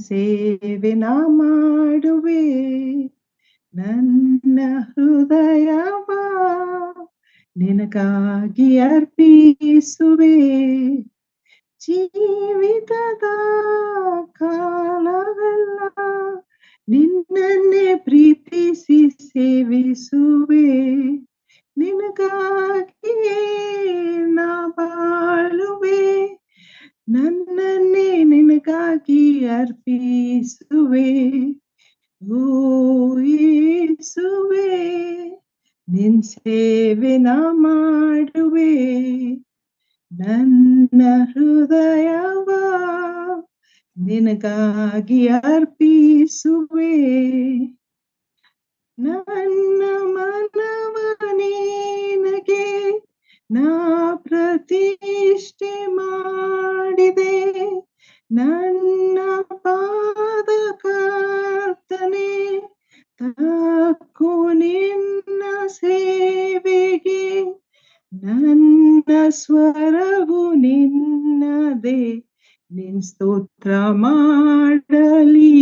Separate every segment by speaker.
Speaker 1: ಸೇವೆ ನಾ ಮಾಡುವೆ, ನನ್ನ ಹೃದಯವ ನಿನಗಾಗಿ ಅರ್ಪಿಸುವೆ. ಜೀವಿತದ ಕಾಲವೆಲ್ಲ ನಿನ್ನನ್ನೇ ಪ್ರೀತಿಸಿ ಸೇವಿಸುವೆ. ನಿನಗಾಗಿಯೇ ನಾ ಬಾಳುವೆ, ನನ್ನನ್ನೇ ನಿನಗಾಗಿ ಅರ್ಪಿಸುವೆ. ಓ ಯೇಸುವೆ, ನಿನ್ ಸೇವೆ ನಾ ಮಾಡುವೆ, ನನ್ನ ಹೃದಯವ ನಿನಗಾಗಿ ಅರ್ಪಿಸುವೆ. ನನ್ನ ಮನವ ನಿನಗೆ ನಾ ಪ್ರತಿಷ್ಠೆ ಮಾಡಿದೆ, ನನ್ನ ಪಾದ ಕರ್ತನೆ ತಕ್ಕು ನಿನ್ನ ಸೇವೆಗೆ. ನನ್ನ ಸ್ವರವು ನಿನ್ನದೇ, ನಿನ್ ಸ್ತೋತ್ರ ಮಾಡಲಿ.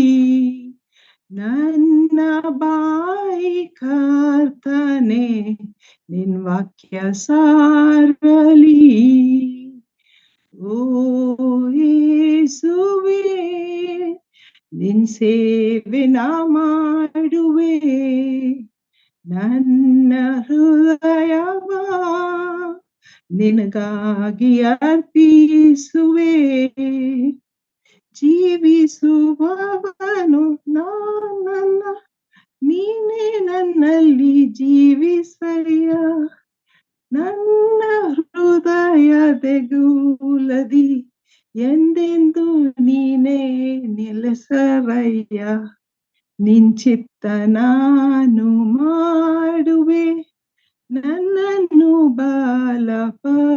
Speaker 1: ನನ್ನ ಬಾಯಿ ಕರ್ತನೆ ನಿನ್ ವಾಕ್ಯ ಸಾರಲಿ. ಓ ಯೇಸುವೆ, ನಿನ್ ಸೇವೆ ನಾ ಮಾಡುವೆ, ನನ್ನ ಹೃದಯವ ನಿನಗಾಗಿ ಅರ್ಪಿಸುವೆ. ಜೀವಿಸುವವನು ನಾನಲ್ಲ, ನೀನೇ ನನ್ನಲ್ಲಿ ಜೀವಿಸಯ್ಯ. ನನ್ನ ಹೃದಯದೆಗುಲದಿ ಎಂದೆಂದು ನೀನೇ ನೆಲೆಸರಯ್ಯ. ನಿನ್ ಚಿತ್ತ ನಾನು ಮಾಡುವೆ, ನನ್ನನ್ನು ಬಲಪಡಿಸು.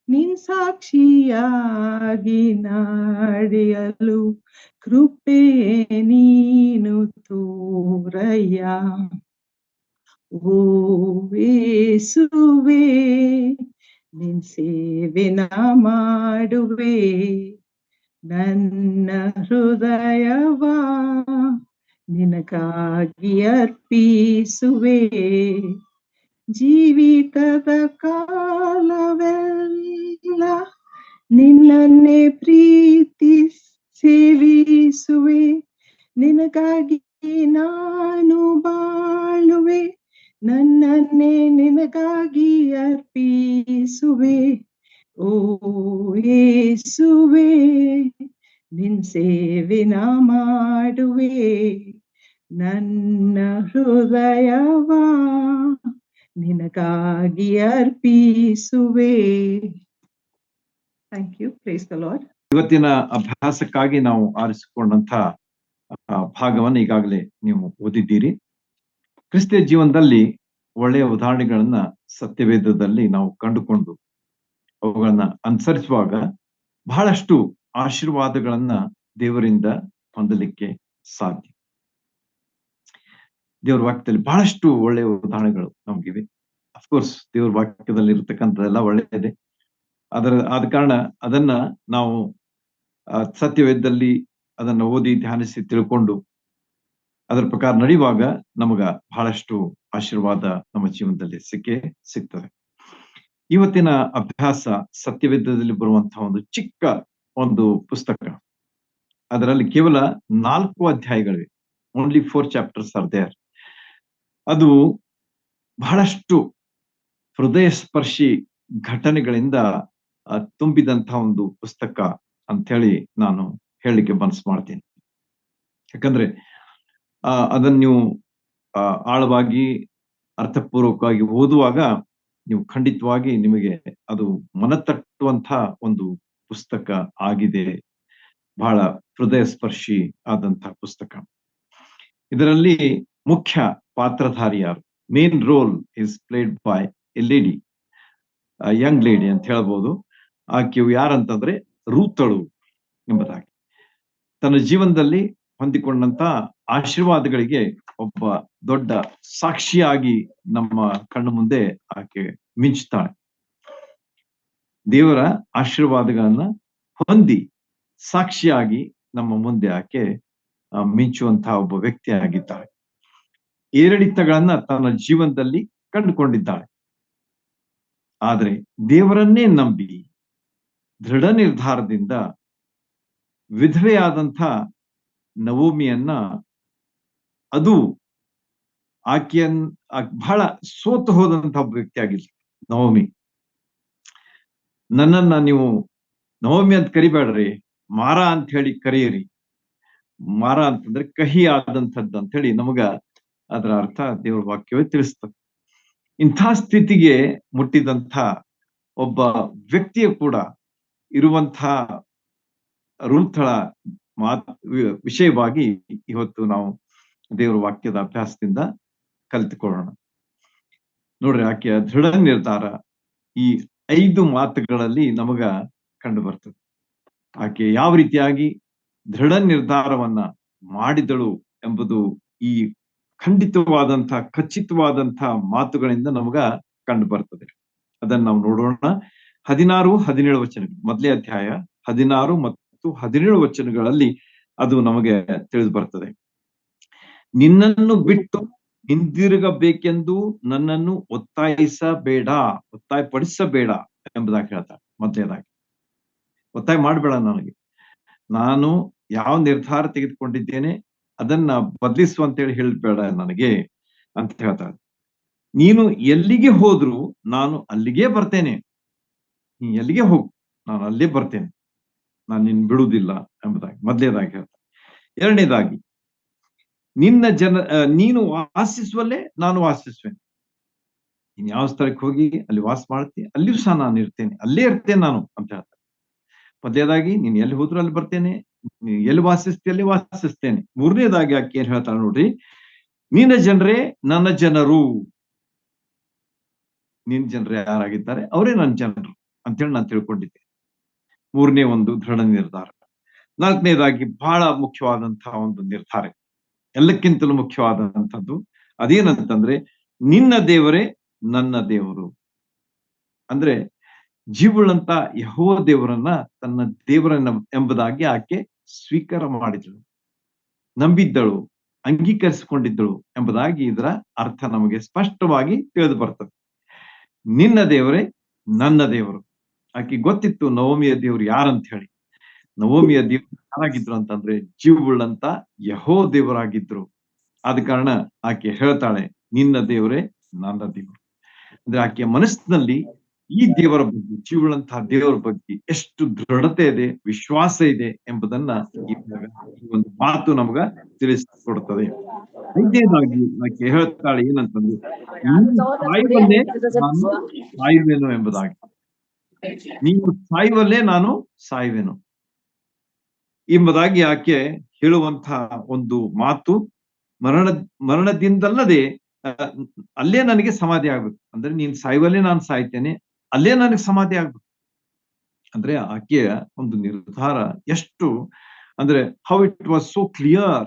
Speaker 1: ನಿನ್ ಸಾಕ್ಷಿಯಾಗಿ ನಡೆಯಲು ಕೃಪೆ ನೀನು ತೋರಯ್ಯ. ಓ ಯೇಸುವೆ, ನಿನ್ ಸೇವೆ ನಾ ಮಾಡುವೆ, ನನ್ನ ಹೃದಯವ ನಿನಗಾಗಿ ಅರ್ಪಿಸುವೆ. ಜೀವಿತದ ಕಾಲವೆಲ್ಲ ನಿನ್ನನ್ನೇ ಪ್ರೀತಿ ಸೇವಿಸುವೆ. ನಿನಗಾಗಿ ನಾನು ಬಾಳುವೆ, ನನ್ನನ್ನೇ ನಿನಗಾಗಿ ಅರ್ಪಿಸುವೆ. ಓ ಯೇಸುವೆ, ನಿನ್ ಸೇವೆ ನಾ ಮಾಡುವೆ, ನನ್ನ ಹೃದಯವ ನಿನಗಾಗಿ ಅರ್ಪಿಸುವೆ. Thank you. Praise the lord.
Speaker 2: ಇವತ್ತಿನ ಅಭ್ಯಾಸಕ್ಕಾಗಿ ನಾವು ಆರಿಸಿಕೊಂಡಂತ ಭಾಗವನ್ನು ಈಗಾಗಲೇ ನೀವು ಓದಿದ್ದೀರಿ. ಕ್ರಿಸ್ತಿಯ ಜೀವನದಲ್ಲಿ ಒಳ್ಳೆಯ ಉದಾಹರಣೆಗಳನ್ನ ಸತ್ಯವೇದದಲ್ಲಿ ನಾವು ಕಂಡುಕೊಂಡು ಅವುಗಳನ್ನ ಅನುಸರಿಸುವಾಗ ಬಹಳಷ್ಟು ಆಶೀರ್ವಾದಗಳನ್ನ ದೇವರಿಂದ ಹೊಂದಲಿಕ್ಕೆ ಸಾಧ್ಯ. ದೇವರ ವಾಕ್ಯದಲ್ಲಿ ಬಹಳಷ್ಟು ಒಳ್ಳೆಯ ಉದಾಹರಣೆಗಳು ನಮಗಿವೆ. ಅಫ್ಕೋರ್ಸ್ ದೇವರ ವಾಕ್ಯದಲ್ಲಿ ಇರತಕ್ಕಂಥದ್ದೆಲ್ಲ ಒಳ್ಳೆಯದೇ. ಆದ ಕಾರಣ ಅದನ್ನ ನಾವು ಸತ್ಯವೇದದಲ್ಲಿ ಅದನ್ನ ಓದಿ ಧ್ಯಾನಿಸಿ ತಿಳ್ಕೊಂಡು ಅದರ ಪ್ರಕಾರ ನಡೆಯುವಾಗ ನಮಗ ಬಹಳಷ್ಟು ಆಶೀರ್ವಾದ ನಮ್ಮ ಜೀವನದಲ್ಲಿ ಸಿಗ್ತದೆ. ಇವತ್ತಿನ ಅಭ್ಯಾಸ ಸತ್ಯವೇದದಲ್ಲಿ ಬರುವಂತಹ ಒಂದು ಚಿಕ್ಕ ಒಂದು ಪುಸ್ತಕ. ಅದರಲ್ಲಿ ಕೇವಲ 4 ಅಧ್ಯಾಯಗಳಿವೆ. Only 4 chapters are there. ಅದು ಬಹಳಷ್ಟು ಹೃದಯ ಸ್ಪರ್ಶಿ ಘಟನೆಗಳಿಂದ ತುಂಬಿದಂತಹ ಒಂದು ಪುಸ್ತಕ ಅಂತ ಹೇಳಿ ನಾನು ಹೇಳಲಿಕ್ಕೆ ಮನಸ್ಸು ಮಾಡ್ತೀನಿ. ಯಾಕಂದ್ರೆ ಅದನ್ನು ನೀವು ಆಳವಾಗಿ ಅರ್ಥಪೂರ್ವಕವಾಗಿ ಓದುವಾಗ ನೀವು ಖಂಡಿತವಾಗಿ ನಿಮಗೆ ಅದು ಮನತಟ್ಟುವಂತಹ ಒಂದು ಪುಸ್ತಕ ಆಗಿದೆ. ಬಹಳ ಹೃದಯ ಸ್ಪರ್ಶಿ ಆದಂತಹ ಪುಸ್ತಕ. ಇದರಲ್ಲಿ ಮುಖ್ಯ ಪಾತ್ರಧಾರಿ ಯಾರು? Main role is played by A lady, Young lady ಅಂತ ಹೇಳ್ಬೋದು. ಆಕೆಯು ಯಾರಂತಂದ್ರೆ ರೂತಳು ಎಂಬುದಾಗಿ. ತನ್ನ ಜೀವನದಲ್ಲಿ ಹೊಂದಿಕೊಂಡಂತ ಆಶೀರ್ವಾದಗಳಿಗೆ ಒಬ್ಬ ದೊಡ್ಡ ಸಾಕ್ಷಿಯಾಗಿ ನಮ್ಮ ಕಣ್ಣು ಮುಂದೆ ಆಕೆ ಮಿಂಚುತ್ತಾಳೆ. ದೇವರ ಆಶೀರ್ವಾದಗಳನ್ನ ಹೊಂದಿ ಸಾಕ್ಷಿಯಾಗಿ ನಮ್ಮ ಮುಂದೆ ಆಕೆ ಮಿಂಚುವಂತಹ ಒಬ್ಬ ವ್ಯಕ್ತಿ ಆಗಿದ್ದಾಳೆ. ಏರಿಳಿತಗಳನ್ನ ತನ್ನ ಜೀವನದಲ್ಲಿ ಕಂಡುಕೊಂಡಿದ್ದಾಳೆ. ಆದ್ರೆ ದೇವರನ್ನೇ ನಂಬಿ ದೃಢ ನಿರ್ಧಾರದಿಂದ ವಿಧವೆಯಾದಂಥ ನವೋಮಿಯನ್ನ, ಅದು ಬಹಳ ಸೋತು ಹೋದಂತಹ ಒಬ್ಬ ವ್ಯಕ್ತಿ ಆಗಿಲ್ಲ ನವೋಮಿ. ನನ್ನನ್ನ ನೀವು ನವೋಮಿ ಅಂತ ಕರಿಬೇಡ್ರಿ, ಮಾರ ಅಂತ ಹೇಳಿ ಕರೆಯಿರಿ. ಮಾರ ಅಂತಂದ್ರೆ ಕಹಿ ಆದಂಥದ್ದು ಅಂತ ಹೇಳಿ ನಮಗ ಅದರ ಅರ್ಥ ದೇವರ ವಾಕ್ಯವೇ ತಿಳಿಸ್ತದೆ. ಇಂಥ ಸ್ಥಿತಿಗೆ ಮುಟ್ಟಿದಂಥ ಒಬ್ಬ ವ್ಯಕ್ತಿಯ ಕೂಡ ಇರುವಂಥ ರೂಥಳ ವಿಷಯವಾಗಿ ಇವತ್ತು ನಾವು ದೇವರ ವಾಕ್ಯದ ಅಭ್ಯಾಸದಿಂದ ಕಲಿತುಕೊಳ್ಳೋಣ. ನೋಡ್ರಿ, ಆಕೆಯ ದೃಢ ನಿರ್ಧಾರ ಈ 5 ಮಾತುಗಳಲ್ಲಿ ನಮಗ ಕಂಡು ಬರ್ತದೆ. ಆಕೆ ಯಾವ ರೀತಿಯಾಗಿ ದೃಢ ನಿರ್ಧಾರವನ್ನ ಮಾಡಿದಳು ಎಂಬುದು ಈ ಖಚಿತವಾದಂಥ ಮಾತುಗಳಿಂದ ನಮಗ ಕಂಡು ಬರ್ತದೆ. ಅದನ್ನ ನಾವು ನೋಡೋಣ. 16, 17 ವಚನಗಳು, ಮೊದಲೇ ಅಧ್ಯಾಯ 16 ಮತ್ತು 17 ವಚನಗಳಲ್ಲಿ ಅದು ನಮಗೆ ತಿಳಿದು ಬರ್ತದೆ. ನಿನ್ನನ್ನು ಬಿಟ್ಟು ಹಿಂದಿರುಗಬೇಕೆಂದು ನನ್ನನ್ನು ಒತ್ತಾಯಪಡಿಸಬೇಡ ಎಂಬುದಾಗಿ ಹೇಳ್ತಾರೆ. ಮೊದಲನೇದಾಗಿ ಒತ್ತಾಯ ಮಾಡಬೇಡ, ನನಗೆ ನಾನು ಯಾವ ನಿರ್ಧಾರ ತೆಗೆದುಕೊಂಡಿದ್ದೇನೆ ಅದನ್ನ ಬದಲಿಸು ಅಂತೇಳಿ ಹೇಳ್ಬೇಡ ನನಗೆ ಅಂತ ಹೇಳ್ತಾರೆ. ನೀನು ಎಲ್ಲಿಗೆ ಹೋದ್ರು ನಾನು ಅಲ್ಲಿಗೆ ಬರ್ತೇನೆ. ನೀ ಎಲ್ಲಿಗೆ ಹೋಗು, ನಾನು ಅಲ್ಲೇ ಬರ್ತೇನೆ, ನಾನು ನಿನ್ ಬಿಡುವುದಿಲ್ಲ ಎಂಬುದಾಗಿ ಮೊದಲನೇದಾಗಿ ಹೇಳ್ತಾರೆ. ಎರಡನೇದಾಗಿ, ನೀನು ವಾಸಿಸುವಲ್ಲೇ ನಾನು ವಾಸಿಸುವೇನೆ. ನೀನ್ ಯಾವ ಸ್ಥಳಕ್ಕೆ ಹೋಗಿ ಅಲ್ಲಿ ವಾಸ ಮಾಡ್ತೀನಿ, ಅಲ್ಲಿಯೂ ಸಹ ನಾನು ಇರ್ತೇನೆ, ಅಲ್ಲೇ ಇರ್ತೇನೆ ನಾನು ಅಂತ ಹೇಳ್ತಾರೆ. ಮೊದಲನೇದಾಗಿ, ನೀನ್ ಎಲ್ಲಿ ಹೋದ್ರು ಅಲ್ಲಿ ಬರ್ತೇನೆ, ನೀನ್ ಎಲ್ಲಿ ವಾಸಿಸ್ತೀಯ ಅಲ್ಲಿ ವಾಸಿಸ್ತೇನೆ. ಮೂರನೇದಾಗಿ ಆಕೆ ಏನ್ ಹೇಳ್ತಾಳೆ ನೋಡ್ರಿ, ನಿನ್ನ ಜನರೇ ನನ್ನ ಜನರು. ನಿನ್ ಜನರು ಯಾರಾಗಿದ್ದಾರೆ ಅವರೇ ನನ್ನ ಜನರು ಅಂತೇಳಿ ನಾನು ತಿಳ್ಕೊಂಡಿದ್ದೆ. ಮೂರನೇ ಒಂದು ದೃಢ ನಿರ್ಧಾರ. ನಾಲ್ಕನೇದಾಗಿ, ಬಹಳ ಮುಖ್ಯವಾದಂತಹ ಒಂದು ನಿರ್ಧಾರ, ಎಲ್ಲಕ್ಕಿಂತಲೂ ಮುಖ್ಯವಾದಂಥದ್ದು ಅದೇನಂತಂದ್ರೆ, ನಿನ್ನ ದೇವರೇ ನನ್ನ ದೇವರು. ಅಂದ್ರೆ ಜೀವುಳ್ಳಂತ ಯೆಹೋವ ದೇವರನ್ನ ತನ್ನ ದೇವರನ್ನ ಎಂಬುದಾಗಿ ಆಕೆ ಸ್ವೀಕಾರ ಮಾಡಿದಳು, ನಂಬಿದ್ದಳು, ಅಂಗೀಕರಿಸಿಕೊಂಡಿದ್ದಳು ಎಂಬುದಾಗಿ ಇದರ ಅರ್ಥ ನಮಗೆ ಸ್ಪಷ್ಟವಾಗಿ ತಿಳಿದು ಬರ್ತದೆ. ನಿನ್ನ ದೇವರೇ ನನ್ನ ದೇವರು. ಆಕೆ ಗೊತ್ತಿತ್ತು ನವೋಮಿಯ ದೇವರು ಯಾರಂತ ಹೇಳಿ. ನವೋಮಿಯ ದೇವರು ಯಾರಾಗಿದ್ರು ಅಂತಂದ್ರೆ ಜೀವುಳ್ಳಂತ ಯೆಹೋವ ದೇವರಾಗಿದ್ರು. ಆದ ಕಾರಣ ಆಕೆ ಹೇಳ್ತಾಳೆ, ನಿನ್ನ ದೇವರೇ ನನ್ನ ದೇವರು. ಅಂದ್ರೆ ಆಕೆಯ ಮನಸ್ಸಿನಲ್ಲಿ ಈ ದೇವರ ಬಗ್ಗೆ, ಜೀವುಳ್ಳಂತಹ ದೇವರ ಬಗ್ಗೆ ಎಷ್ಟು ದೃಢತೆ ಇದೆ, ವಿಶ್ವಾಸ ಇದೆ ಎಂಬುದನ್ನ ಈ ಒಂದು ಮಾತು ನಮಗ ತಿಳಿಸಿಕೊಡ್ತದೆ. ಐದನೇದಾಗಿ ಆಕೆ ಹೇಳ್ತಾಳೆ ಏನಂತಂದ್ರೆ, ಸಾಯುವಲ್ಲೇ ನಾನು ಸಾಯುವೆನು ಎಂಬುದಾಗಿ. ನೀನು ಸಾಯುವಲ್ಲೇ ನಾನು ಸಾಯುವೆನು ಎಂಬುದಾಗಿ ಆಕೆ ಹೇಳುವಂತಹ ಒಂದು ಮಾತು, ಮರಣದಿಂದಲ್ಲದೆ ಅಲ್ಲೇ ನನಗೆ ಸಮಾಧಿ ಆಗ್ಬೇಕು. ಅಂದ್ರೆ ನೀನ್ ಸಾಯುವಲ್ಲೇ ನಾನು ಸಾಯ್ತೇನೆ, ಅಲ್ಲೇ ನನಗೆ ಸಮಾಧಿ ಆಗ್ಬೇಕು. ಅಂದ್ರೆ ಆಕೆಯ ಒಂದು ನಿರ್ಧಾರ ಎಷ್ಟು ಅಂದ್ರೆ, how it was so clear.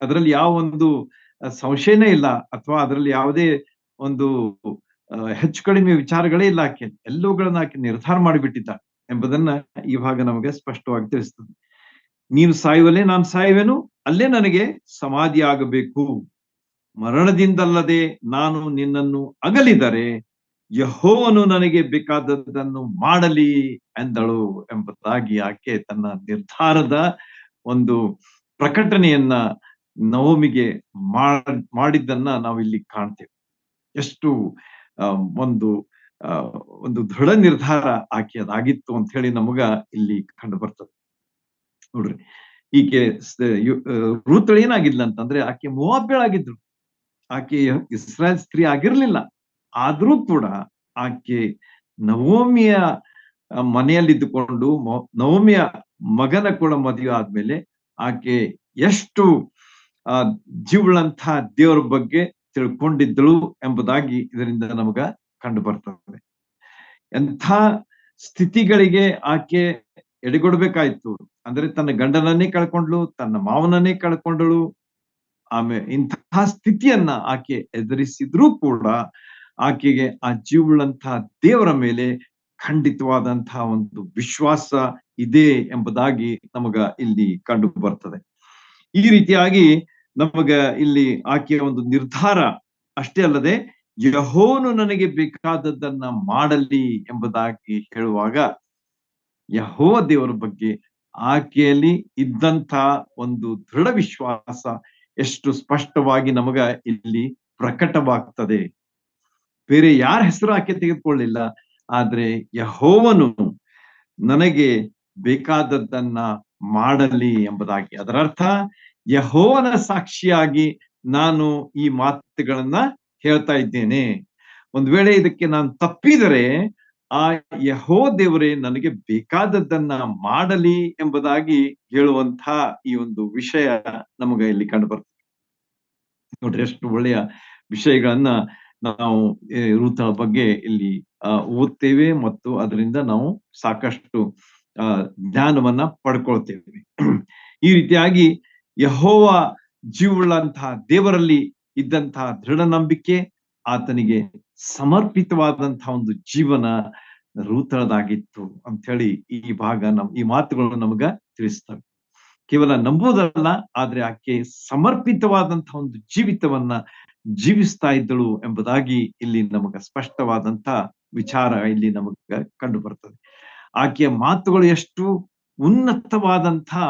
Speaker 2: ಅದರಲ್ಲಿ ಯಾವ ಒಂದು ಸಂಶಯನೇ ಇಲ್ಲ, ಅಥವಾ ಅದರಲ್ಲಿ ಯಾವುದೇ ಒಂದು ಹೆಚ್ಚು ಕಡಿಮೆ ವಿಚಾರಗಳೇ ಇಲ್ಲ. ಆಕೆ ಎಲ್ಲವುಗಳನ್ನ ಆಕೆ ನಿರ್ಧಾರ ಮಾಡಿಬಿಟ್ಟಿದ್ದ ಎಂಬುದನ್ನ ಇವಾಗ ನಮಗೆ ಸ್ಪಷ್ಟವಾಗಿ ತಿಳಿಸ್ತದೆ. ನೀನು ಸಾಯುವಲ್ಲೇ ನಾನು ಸಾಯುವೆನು, ಅಲ್ಲೇ ನನಗೆ ಸಮಾಧಿ ಆಗಬೇಕು. ಮರಣದಿಂದಲ್ಲದೆ ನಾನು ನಿನ್ನನ್ನು ಅಗಲಿದರೆ ಯೆಹೋವನು ನನಗೆ ಬೇಕಾದದ್ದನ್ನು ಮಾಡಲಿ ಎಂದಳು ಎಂಬುದಾಗಿ ಆಕೆ ತನ್ನ ನಿರ್ಧಾರದ ಒಂದು ಪ್ರಕಟಣೆಯನ್ನ ನವೋಮಿಗೆ ಮಾಡಿದ್ದನ್ನ ನಾವು ಇಲ್ಲಿ ಕಾಣ್ತೇವೆ. ಎಷ್ಟು ಒಂದು ದೃಢ ನಿರ್ಧಾರ ಆಕೆಯದಾಗಿತ್ತು ಅಂತ ಹೇಳಿ ನಮಗ ಇಲ್ಲಿ ಕಂಡು ಬರ್ತದೆ. ನೋಡ್ರಿ, ಈಕೆ ರೂತಳು ಏನಾಗಿದ್ಲ ಅಂತಂದ್ರೆ, ಆಕೆ ಮೋವಾಬ್ಯಳಾಗಿದ್ರು. ಆಕೆ ಇಸ್ರಾಯೇಲ್ ಸ್ತ್ರೀ ಆಗಿರ್ಲಿಲ್ಲ. ಆದ್ರೂ ಕೂಡ ಆಕೆ ನವೋಮಿಯ ಮನೆಯಲ್ಲಿದ್ದುಕೊಂಡು ನವೋಮಿಯ ಮಗನ ಕೂಡ ಮದುವೆ ಆದ್ಮೇಲೆ ಆಕೆ ಎಷ್ಟು ಜೀವುಳ್ಳಂಥ ದೇವರ ಬಗ್ಗೆ ತಿಳ್ಕೊಂಡಿದ್ದಳು ಎಂಬುದಾಗಿ ಇದರಿಂದ ನಮಗ ಕಂಡು ಬರ್ತದೆ. ಎಂಥ ಸ್ಥಿತಿಗಳಿಗೆ ಆಕೆ ಎಡೆಗೊಡ್ಬೇಕಾಯ್ತು ಅಂದ್ರೆ, ತನ್ನ ಗಂಡನನ್ನೇ ಕಳ್ಕೊಂಡ್ಳು, ತನ್ನ ಮಾವನನ್ನೇ ಕಳ್ಕೊಂಡಳು. ಆಮೇಲೆ ಇಂತಹ ಸ್ಥಿತಿಯನ್ನ ಆಕೆ ಎದುರಿಸಿದ್ರೂ ಕೂಡ ಆಕೆಗೆ ಆ ಜೀವುಳ್ಳಂತಹ ದೇವರ ಮೇಲೆ ಖಂಡಿತವಾದಂತಹ ಒಂದು ವಿಶ್ವಾಸ ಇದೆ ಎಂಬುದಾಗಿ ನಮಗ ಇಲ್ಲಿ ಕಂಡು ಬರ್ತದೆ. ಈ ರೀತಿಯಾಗಿ ನಮಗ ಇಲ್ಲಿ ಆಕೆಯ ಒಂದು ನಿರ್ಧಾರ ಅಷ್ಟೇ ಅಲ್ಲದೆ ಯೆಹೋವನು ನನಗೆ ಬೇಕಾದದ್ದನ್ನ ಮಾಡಲಿ ಎಂಬುದಾಗಿ ಹೇಳುವಾಗ ಯೆಹೋವ ದೇವರ ಬಗ್ಗೆ ಆಕೆಯಲ್ಲಿ ಇದ್ದಂತ ಒಂದು ದೃಢ ವಿಶ್ವಾಸ ಎಷ್ಟು ಸ್ಪಷ್ಟವಾಗಿ ನಮಗ ಇಲ್ಲಿ ಪ್ರಕಟವಾಗ್ತದೆ. ಬೇರೆ ಯಾರ ಹೆಸರು ಆಕೆ ತೆಗೆದುಕೊಳ್ಳಿಲ್ಲ, ಆದ್ರೆ ಯೆಹೋವನು ನನಗೆ ಬೇಕಾದದ್ದನ್ನ ಮಾಡಲಿ ಎಂಬುದಾಗಿ. ಅದರರ್ಥ ಯೆಹೋವನ ಸಾಕ್ಷಿಯಾಗಿ ನಾನು ಈ ಮಾತುಗಳನ್ನ ಹೇಳ್ತಾ ಇದ್ದೇನೆ. ಒಂದ್ ವೇಳೆ ಇದಕ್ಕೆ ನಾನು ತಪ್ಪಿದರೆ ಆ ಯೆಹೋವ ದೇವರೇ ನನಗೆ ಬೇಕಾದದ್ದನ್ನ ಮಾಡಲಿ ಎಂಬುದಾಗಿ ಹೇಳುವಂತ ಈ ಒಂದು ವಿಷಯ ನಮಗ ಇಲ್ಲಿ ಕಂಡು ಬರ್ತದೆ. ನೋಡ್ರಿ ಎಷ್ಟು ಒಳ್ಳೆಯ ವಿಷಯಗಳನ್ನ ನಾವು ರೂತಳ ಬಗ್ಗೆ ಇಲ್ಲಿ ಓದ್ತೇವೆ ಮತ್ತು ಅದರಿಂದ ನಾವು ಸಾಕಷ್ಟು ಜ್ಞಾನವನ್ನ ಪಡ್ಕೊಳ್ತೇವೆ. ಈ ರೀತಿಯಾಗಿ ಯೆಹೋವ ಜೀವವುಳ್ಳಂತಹ ದೇವರಲ್ಲಿ ಇದ್ದಂತಹ ದೃಢ ನಂಬಿಕೆ, ಆತನಿಗೆ ಸಮರ್ಪಿತವಾದಂತಹ ಒಂದು ಜೀವನ ರೂತಳದಾಗಿತ್ತು ಅಂತ ಹೇಳಿ ಈ ಭಾಗ ಈ ಮಾತುಗಳು ನಮಗ ತಿಳಿಸ್ತವೆ. ಕೇವಲ ನಂಬುವುದಲ್ಲ, ಆದ್ರೆ ಆಕೆ ಸಮರ್ಪಿತವಾದಂತಹ ಒಂದು ಜೀವಿತವನ್ನ ಜೀವಿಸ್ತಾ ಇದ್ದಳು ಎಂಬುದಾಗಿ ಇಲ್ಲಿ ನಮಗ ಸ್ಪಷ್ಟವಾದಂತ ವಿಚಾರ ಇಲ್ಲಿ ನಮಗ ಕಂಡು ಬರ್ತದೆ. ಆಕೆಯ ಮಾತುಗಳು ಎಷ್ಟು ಉನ್ನತವಾದಂತಹ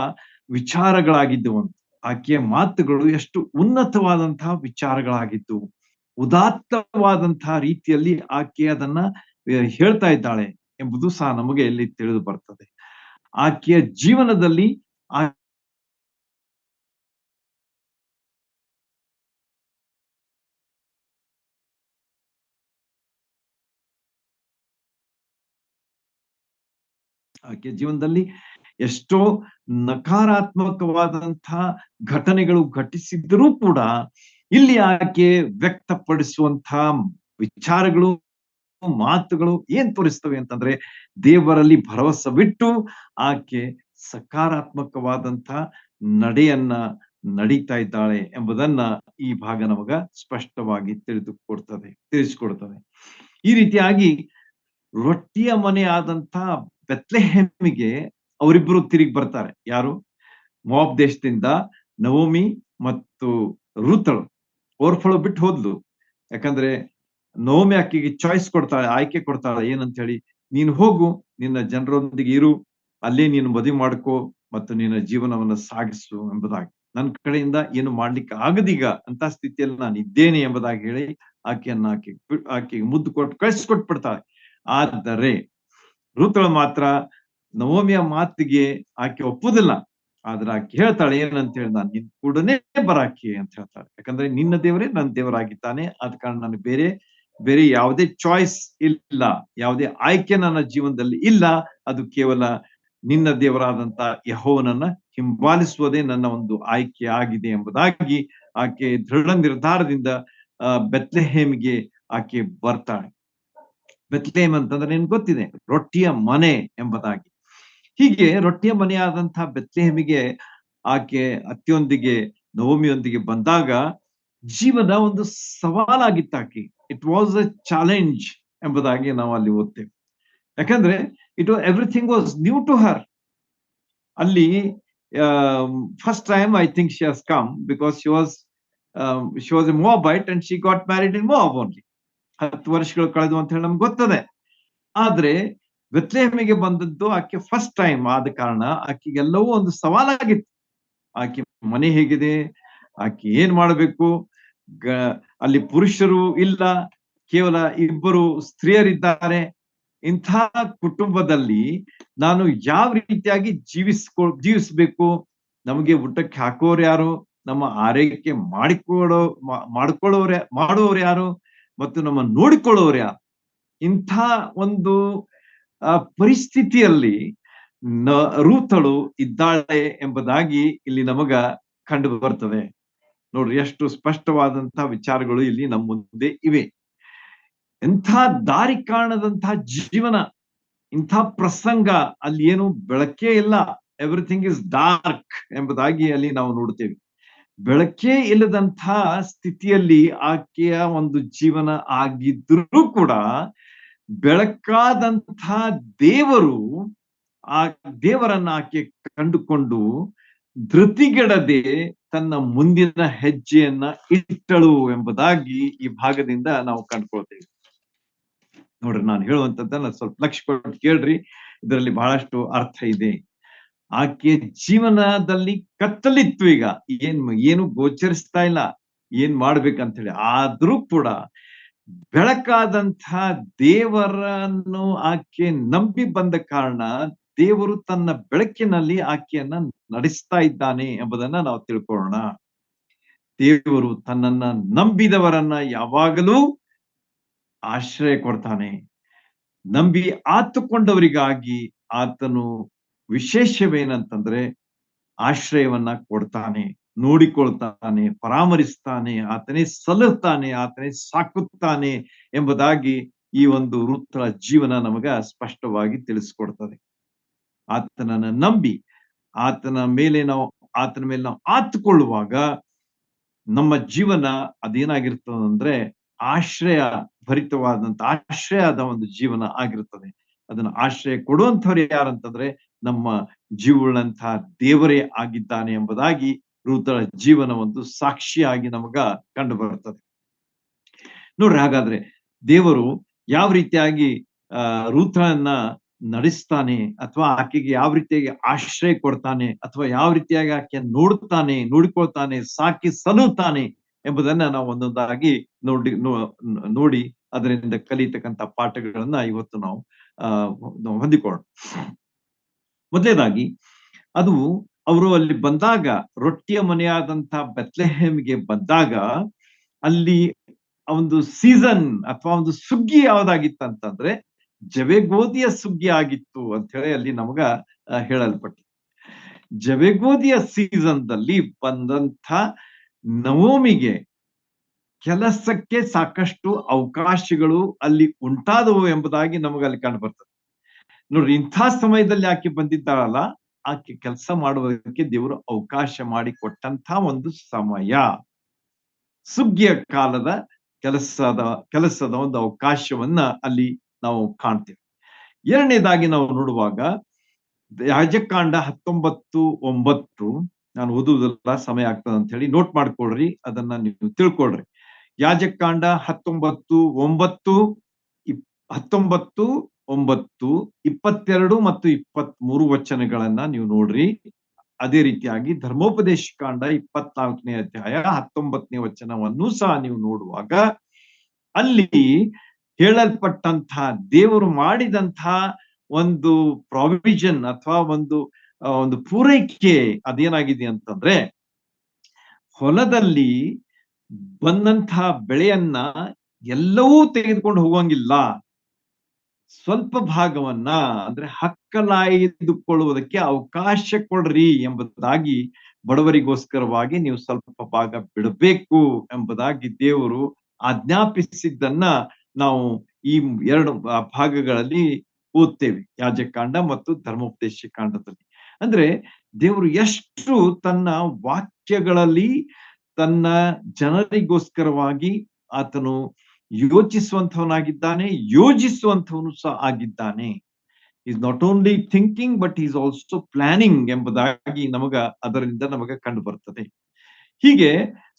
Speaker 2: ವಿಚಾರಗಳಾಗಿದ್ದವು ಅಂತ. ಆಕೆಯ ಮಾತುಗಳು ಎಷ್ಟು ಉನ್ನತವಾದಂತಹ ವಿಚಾರಗಳಾಗಿದ್ದವು. ಉದಾತ್ತವಾದಂತಹ ರೀತಿಯಲ್ಲಿ ಆಕೆ ಅದನ್ನ ಹೇಳ್ತಾ ಇದ್ದಾಳೆ ಎಂಬುದು ಸಹ ನಮಗೆ ಇಲ್ಲಿ ತಿಳಿದು ಬರ್ತದೆ. ಆಕೆಯ ಜೀವನದಲ್ಲಿ ಆಕೆ ಜೀವನದಲ್ಲಿ ಎಷ್ಟೋ ನಕಾರಾತ್ಮಕವಾದಂತಹ ಘಟನೆಗಳು ಘಟಿಸಿದ್ರೂ ಕೂಡ ಇಲ್ಲಿ ಆಕೆ ವ್ಯಕ್ತಪಡಿಸುವಂತಹ ವಿಚಾರಗಳು, ಮಾತುಗಳು ಏನ್ ತೋರಿಸ್ತವೆ ಅಂತಂದ್ರೆ ದೇವರಲ್ಲಿ ಭರವಸೆ ಬಿಟ್ಟು ಆಕೆ ಸಕಾರಾತ್ಮಕವಾದಂತಹ ನಡೆಯನ್ನ ನಡೀತಾ ಇದ್ದಾಳೆ ಎಂಬುದನ್ನ ಈ ಭಾಗ ನಮಗ ಸ್ಪಷ್ಟವಾಗಿ ತಿಳಿಸಿಕೊಡ್ತದೆ. ಈ ರೀತಿಯಾಗಿ ರೊಟ್ಟಿಯ ಮನೆ ಆದಂತಹ ಬೆತ್ಲೆಹೇಮಿಗೆ ಅವರಿಬ್ಬರು ತಿರುಗಿ ಬರ್ತಾರೆ. ಯಾರು? ಮೋವಾಬ್ ದೇಶದಿಂದ ನವೋಮಿ ಮತ್ತು ರೂತಳು. ಓರ್ಫಳು ಬಿಟ್ಟು ಹೋದ್ಲು. ಯಾಕಂದ್ರೆ ನವೋಮಿ ಆಕೆಗೆ ಚಾಯ್ಸ್ ಕೊಡ್ತಾಳೆ, ಆಯ್ಕೆ ಕೊಡ್ತಾಳೆ. ಏನಂತ ಹೇಳಿ, ನೀನು ಹೋಗು, ನಿನ್ನ ಜನರೊಂದಿಗೆ ಇರು, ಅಲ್ಲೇ ನೀನು ಮದುವೆ ಮಾಡ್ಕೋ ಮತ್ತು ನಿನ್ನ ಜೀವನವನ್ನ ಸಾಗಿಸು ಎಂಬುದಾಗಿ. ನನ್ನ ಕಡೆಯಿಂದ ಏನು ಮಾಡ್ಲಿಕ್ಕೆ ಆಗದೀಗ ಅಂತ ಸ್ಥಿತಿಯಲ್ಲಿ ನಾನು ಇದ್ದೇನೆ ಎಂಬುದಾಗಿ ಹೇಳಿ ಆಕೆಗೆ ಮುದ್ದು ಕೊಟ್ಟು ಕಳಿಸ್ಕೊಟ್ಬಿಡ್ತಾಳೆ. ಆದರೆ ರೂತಳು ಮಾತ್ರ ನವೋಮಿಯ ಮಾತಿಗೆ ಆಕೆ ಒಪ್ಪುದಿಲ್ಲ. ಆದ್ರೆ ಆಕೆ ಹೇಳ್ತಾಳೆ ಏನಂತ ಹೇಳಿ, ನಾನು ನಿನ್ ಕೂಡನೇ ಬರಾಕಿ ಅಂತ ಹೇಳ್ತಾಳೆ. ಯಾಕಂದ್ರೆ ನಿನ್ನ ದೇವರೇ ನನ್ನ ದೇವರಾಗಿದ್ದಾನೆ, ಆದ ಕಾರಣ ನನಗೆ ಬೇರೆ ಯಾವುದೇ ಚಾಯ್ಸ್ ಇಲ್ಲ, ಯಾವುದೇ ಆಯ್ಕೆ ನನ್ನ ಜೀವನದಲ್ಲಿ ಇಲ್ಲ. ಅದು ಕೇವಲ ನಿನ್ನ ದೇವರಾದಂತ ಯೆಹೋವನನ್ನ ಹಿಂಬಾಲಿಸುವುದೇ ನನ್ನ ಒಂದು ಆಯ್ಕೆ ಆಗಿದೆ ಎಂಬುದಾಗಿ ಆಕೆ ದೃಢ ನಿರ್ಧಾರದಿಂದ ಬೆತ್ಲೆಹೇಮಿಗೆ ಆಕೆ ಬರ್ತಾಳೆ. ಬೆತ್ಲೆಹೇಮ್ ಅಂತಂದ್ರೆ ನಿನ್ಗೆ ಗೊತ್ತಿದೆ, ರೊಟ್ಟಿಯ ಮನೆ ಎಂಬುದಾಗಿ. ಹೀಗೆ ರೊಟ್ಟಿಯ ಮನೆಯಾದಂತಹ ಬೆತ್ಲೆಹೇಮಿಗೆ ಆಕೆ ಅತ್ತೆಯೊಂದಿಗೆ ನವೋಮಿಯೊಂದಿಗೆ ಬಂದಾಗ ಜೀವನ ಒಂದು ಸವಾಲಾಗಿತ್ತು ಆಕೆ. ಇಟ್ ವಾಸ್ ಅ ಚಾಲೆಂಜ್ ಎಂಬುದಾಗಿ ನಾವು ಅಲ್ಲಿ ಓದ್ತೇವೆ. ಯಾಕಂದ್ರೆ everything was new to her. ಅಲ್ಲಿ first time I think she has come because she was a Moabite and she got married in Moab only. 10 ವರ್ಷಗಳು ಕಳೆದು ಅಂತ ಹೇಳಿ ನಮ್ಗೆ ಗೊತ್ತದೆ. ಆದ್ರೆ ಬೆತ್ಲೆಹೇಮಿಗೆ ಬಂದದ್ದು ಆಕೆ ಫಸ್ಟ್ ಟೈಮ್ ಆದ ಕಾರಣ ಆಕೆಗೆಲ್ಲವೂ ಒಂದು ಸವಾಲಾಗಿತ್ತು. ಆಕೆ ಮನೆ ಹೇಗಿದೆ, ಆಕೆ ಏನ್ ಮಾಡ್ಬೇಕು, ಅಲ್ಲಿ ಪುರುಷರು ಇಲ್ಲ, ಕೇವಲ ಇಬ್ಬರು ಸ್ತ್ರೀಯರಿದ್ದಾರೆ. ಇಂಥ ಕುಟುಂಬದಲ್ಲಿ ನಾನು ಯಾವ ರೀತಿಯಾಗಿ ಜೀವಿಸ್ಬೇಕು, ನಮಗೆ ಊಟಕ್ಕೆ ಹಾಕೋರು ಯಾರು, ನಮ್ಮ ಆರೈಕೆ ಮಾಡುವವರು ಯಾರು ಮತ್ತು ನಮ್ಮ ನೋಡಿಕೊಳ್ಳೋರು ಯಾರು? ಇಂಥ ಒಂದು ಪರಿಸ್ಥಿತಿಯಲ್ಲಿ ರೂತಳು ಇದ್ದಾಳೆ ಎಂಬುದಾಗಿ ಇಲ್ಲಿ ನಮಗ ಕಂಡು ಬರ್ತದೆ. ನೋಡ್ರಿ, ಎಷ್ಟು ಸ್ಪಷ್ಟವಾದಂತಹ ವಿಚಾರಗಳು ಇಲ್ಲಿ ನಮ್ಮ ಮುಂದೆ ಇವೆ. ಎಂಥ ದಾರಿ ಕಾಣದಂತಹ ಜೀವನ, ಇಂಥ ಪ್ರಸಂಗ, ಅಲ್ಲಿ ಏನು ಬೆಳಕೇ ಇಲ್ಲ, ಎವ್ರಿಥಿಂಗ್ ಇಸ್ ಡಾರ್ಕ್ ಎಂಬುದಾಗಿ ಅಲ್ಲಿ ನಾವು ನೋಡ್ತೇವೆ. ಬೆಳಕೇ ಇಲ್ಲದಂತಹ ಸ್ಥಿತಿಯಲ್ಲಿ ಆಕೆಯ ಒಂದು ಜೀವನ ಆಗಿದ್ರೂ ಕೂಡ ಬೆಳಕಾದಂತಹ ದೇವರು ಆ ದೇವರನ್ನ ಆಕೆ ಕಂಡುಕೊಂಡು ಧೃತಿಗೆಡದೆ ತನ್ನ ಮುಂದಿನ ಹೆಜ್ಜೆಯನ್ನ ಇಟ್ಟಳು ಎಂಬುದಾಗಿ ಈ ಭಾಗದಿಂದ ನಾವು ಕಂಡುಕೊಳ್ತೇವೆ. ನೋಡ್ರಿ, ನಾನು ಹೇಳುವಂತದ್ದನ್ನ ಸ್ವಲ್ಪ ಲಕ್ಷ್ಯ ಕೊಟ್ಟು ಕೇಳ್ರಿ, ಇದರಲ್ಲಿ ಬಹಳಷ್ಟು ಅರ್ಥ ಇದೆ. ಆಕೆ ಜೀವನದಲ್ಲಿ ಕತ್ತಲಿತ್ತು, ಈಗ ಏನು ಗೋಚರಿಸ್ತಾ ಇಲ್ಲ, ಏನ್ ಮಾಡ್ಬೇಕಂತ ಹೇಳಿ. ಆದ್ರೂ ಕೂಡ ಬೆಳಕಾದಂಥ ದೇವರನ್ನು ಆಕೆ ನಂಬಿ ಬಂದ ಕಾರಣ ದೇವರು ತನ್ನ ಬೆಳಕಿನಲ್ಲಿ ಆಕೆಯನ್ನ ನಡೆಸ್ತಾ ಇದ್ದಾನೆ ಎಂಬುದನ್ನ ನಾವು ತಿಳ್ಕೊಳ್ಳೋಣ. ದೇವರು ತನ್ನನ್ನ ನಂಬಿದವರನ್ನ ಯಾವಾಗಲೂ ಆಶ್ರಯ ಕೊಡ್ತಾನೆ. ನಂಬಿ ಆತುಕೊಂಡವರಿಗಾಗಿ ಆತನು ವಿಶೇಷವೇನಂತಂದ್ರೆ ಆಶ್ರಯವನ್ನ ಕೊಡ್ತಾನೆ, ನೋಡಿಕೊಳ್ತಾನೆ, ಪರಾಮರಿಸ್ತಾನೆ, ಆತನೇ ಸಲಹುತ್ತಾನೆ, ಆತನೇ ಸಾಕುತ್ತಾನೆ ಎಂಬುದಾಗಿ ಈ ಒಂದು ವೃತ್ತಳ ಜೀವನ ನಮಗ ಸ್ಪಷ್ಟವಾಗಿ ತಿಳಿಸ್ಕೊಡ್ತದೆ. ಆತನನ್ನ ನಂಬಿ ಆತನ ಮೇಲೆ ನಾವು ಆತುಕೊಳ್ಳುವಾಗ ನಮ್ಮ ಜೀವನ ಅದೇನಾಗಿರ್ತದಂದ್ರೆ ಆಶ್ರಯ ಭರಿತವಾದಂತ ಆಶ್ರಯದ ಒಂದು ಜೀವನ ಆಗಿರುತ್ತದೆ. ಅದನ್ನ ಆಶ್ರಯ ಕೊಡುವಂಥವ್ರು ಯಾರಂತಂದ್ರೆ ನಮ್ಮ ಜೀವನಂತಹ ದೇವರೇ ಆಗಿದ್ದಾನೆ ಎಂಬುದಾಗಿ ರೂತಳ ಜೀವನ ಒಂದು ಸಾಕ್ಷಿಯಾಗಿ ನಮಗ ಕಂಡು ಬರುತ್ತದೆ. ನೋಡ್ರಿ, ಹಾಗಾದ್ರೆ ದೇವರು ಯಾವ ರೀತಿಯಾಗಿ ರೂತಳನ್ನ ನಡೆಸ್ತಾನೆ, ಅಥವಾ ಆಕೆಗೆ ಯಾವ ರೀತಿಯಾಗಿ ಆಶ್ರಯ ಕೊಡ್ತಾನೆ, ಅಥವಾ ಯಾವ ರೀತಿಯಾಗಿ ಆಕೆ ನೋಡಿಕೊಳ್ತಾನೆ, ಸಾಕಿ ಸಲಹುತ್ತಾನೆ ಎಂಬುದನ್ನ ನಾವು ಒಂದೊಂದಾಗಿ ನೋಡಿ ಅದರಿಂದ ಕಲಿತಕ್ಕಂಥ ಪಾಠಗಳನ್ನ ಇವತ್ತು ನಾವು ಹೊಂದಿಕೊಳ್ಳೋಣ. ಮೊದಲನೇದಾಗಿ ಅವರು ಅಲ್ಲಿ ಬಂದಾಗ, ರೊಟ್ಟಿಯ ಮನೆಯಾದಂತ ಬೆತ್ಲೆಹೇಮಿಗೆ ಬಂದಾಗ, ಅಲ್ಲಿ ಒಂದು ಸೀಸನ್ ಅಥವಾ ಒಂದು ಸುಗ್ಗಿ ಯಾವ್ದಾಗಿತ್ತಂತಂದ್ರೆ ಜವೆಗೋದಿಯ ಸುಗ್ಗಿ ಆಗಿತ್ತು ಅಂತ ಹೇಳಿ ಅಲ್ಲಿ ನಮಗ ಹೇಳಲ್ಪಟ್ಟಿದೆ. ಜವೆಗೋದಿಯ ಸೀಸನ್ದಲ್ಲಿ ಬಂದಂಥ ನವೋಮಿಗೆ ಕೆಲಸಕ್ಕೆ ಸಾಕಷ್ಟು ಅವಕಾಶಗಳು ಅಲ್ಲಿ ಉಂಟಾದವು ಎಂಬುದಾಗಿ ನಮಗೆ ಅಲ್ಲಿ ಕಂಡು ಬರ್ತದೆ. ನೋಡ್ರಿ, ಇಂಥ ಸಮಯದಲ್ಲಿ ಆಕೆ ಬಂದಿದ್ದಾಳಲ್ಲ, ಆಕೆ ಕೆಲಸ ಮಾಡುವುದಕ್ಕೆ ದೇವರು ಅವಕಾಶ ಮಾಡಿ ಕೊಟ್ಟಂತ ಒಂದು ಸಮಯ, ಸುಗ್ಗಿಯ ಕಾಲದ ಕೆಲಸದ ಒಂದು ಅವಕಾಶವನ್ನ ಅಲ್ಲಿ ನಾವು ಕಾಣ್ತೇವೆ. ಎರಡನೇದಾಗಿ ನಾವು ನೋಡುವಾಗ ಯಾಜಕಾಂಡ 19:9, ನಾನು ಓದುವುದಲ್ಲ, ಸಮಯ ಆಗ್ತದೆ ಅಂತ ಹೇಳಿ ನೋಟ್ ಮಾಡ್ಕೊಳ್ರಿ, ಅದನ್ನ ನೀವು ತಿಳ್ಕೊಳ್ರಿ. ಯಾಜಕಾಂಡ 19:9, 19:9, 22 ಮತ್ತು 23 ವಚನಗಳನ್ನ ನೀವು ನೋಡ್ರಿ. ಅದೇ ರೀತಿಯಾಗಿ ಧರ್ಮೋಪದೇಶ ಕಾಂಡ 24ನೇ ಅಧ್ಯಾಯ 19ನೇ ವಚನವನ್ನು ಸಹ ನೀವು ನೋಡುವಾಗ ಅಲ್ಲಿ ಹೇಳಲ್ಪಟ್ಟಂತ ದೇವರು ಮಾಡಿದಂತ ಒಂದು ಪ್ರಾವಿಷನ್ ಅಥವಾ ಒಂದು ಪೂರೈಕೆ ಅದೇನಾಗಿದೆ ಅಂತಂದ್ರೆ, ಹೊಲದಲ್ಲಿ ಬಂದಂತ ಬೆಳೆಯನ್ನ ಎಲ್ಲವೂ ತೆಗೆದುಕೊಂಡು ಹೋಗಂಗಿಲ್ಲ, ಸ್ವಲ್ಪ ಭಾಗವನ್ನ ಅಂದ್ರೆ ಹಕ್ಕಲಾಯ್ದುಕೊಳ್ಳುವುದಕ್ಕೆ ಅವಕಾಶ ಕೊಡ್ರಿ ಎಂಬುದಾಗಿ, ಬಡವರಿಗೋಸ್ಕರವಾಗಿ ನೀವು ಸ್ವಲ್ಪ ಭಾಗ ಬಿಡಬೇಕು ಎಂಬುದಾಗಿ ದೇವರು ಆಜ್ಞಾಪಿಸಿದ್ದನ್ನ ನಾವು ಈ ಎರಡು ಭಾಗಗಳಲ್ಲಿ ಓದ್ತೇವೆ, ಯಾಜಕಾಂಡ ಮತ್ತು ಧರ್ಮೋಪದೇಶ ಕಾಂಡದಲ್ಲಿ. ಅಂದ್ರೆ ದೇವರು ಎಷ್ಟು ತನ್ನ ವಾಕ್ಯಗಳಲ್ಲಿ ತನ್ನ ಜನರಿಗೋಸ್ಕರವಾಗಿ ಆತನು ಯೋಚಿಸುವಂಥವನಾಗಿದ್ದಾನೆ, ಯೋಜಿಸುವಂಥವನು ಸಹ ಆಗಿದ್ದಾನೆ. Is not only thinking but is also planning ಎಂಬುದಾಗಿ ಅದರಿಂದ ನಮಗ ಕಂಡು ಬರ್ತದೆ. ಹೀಗೆ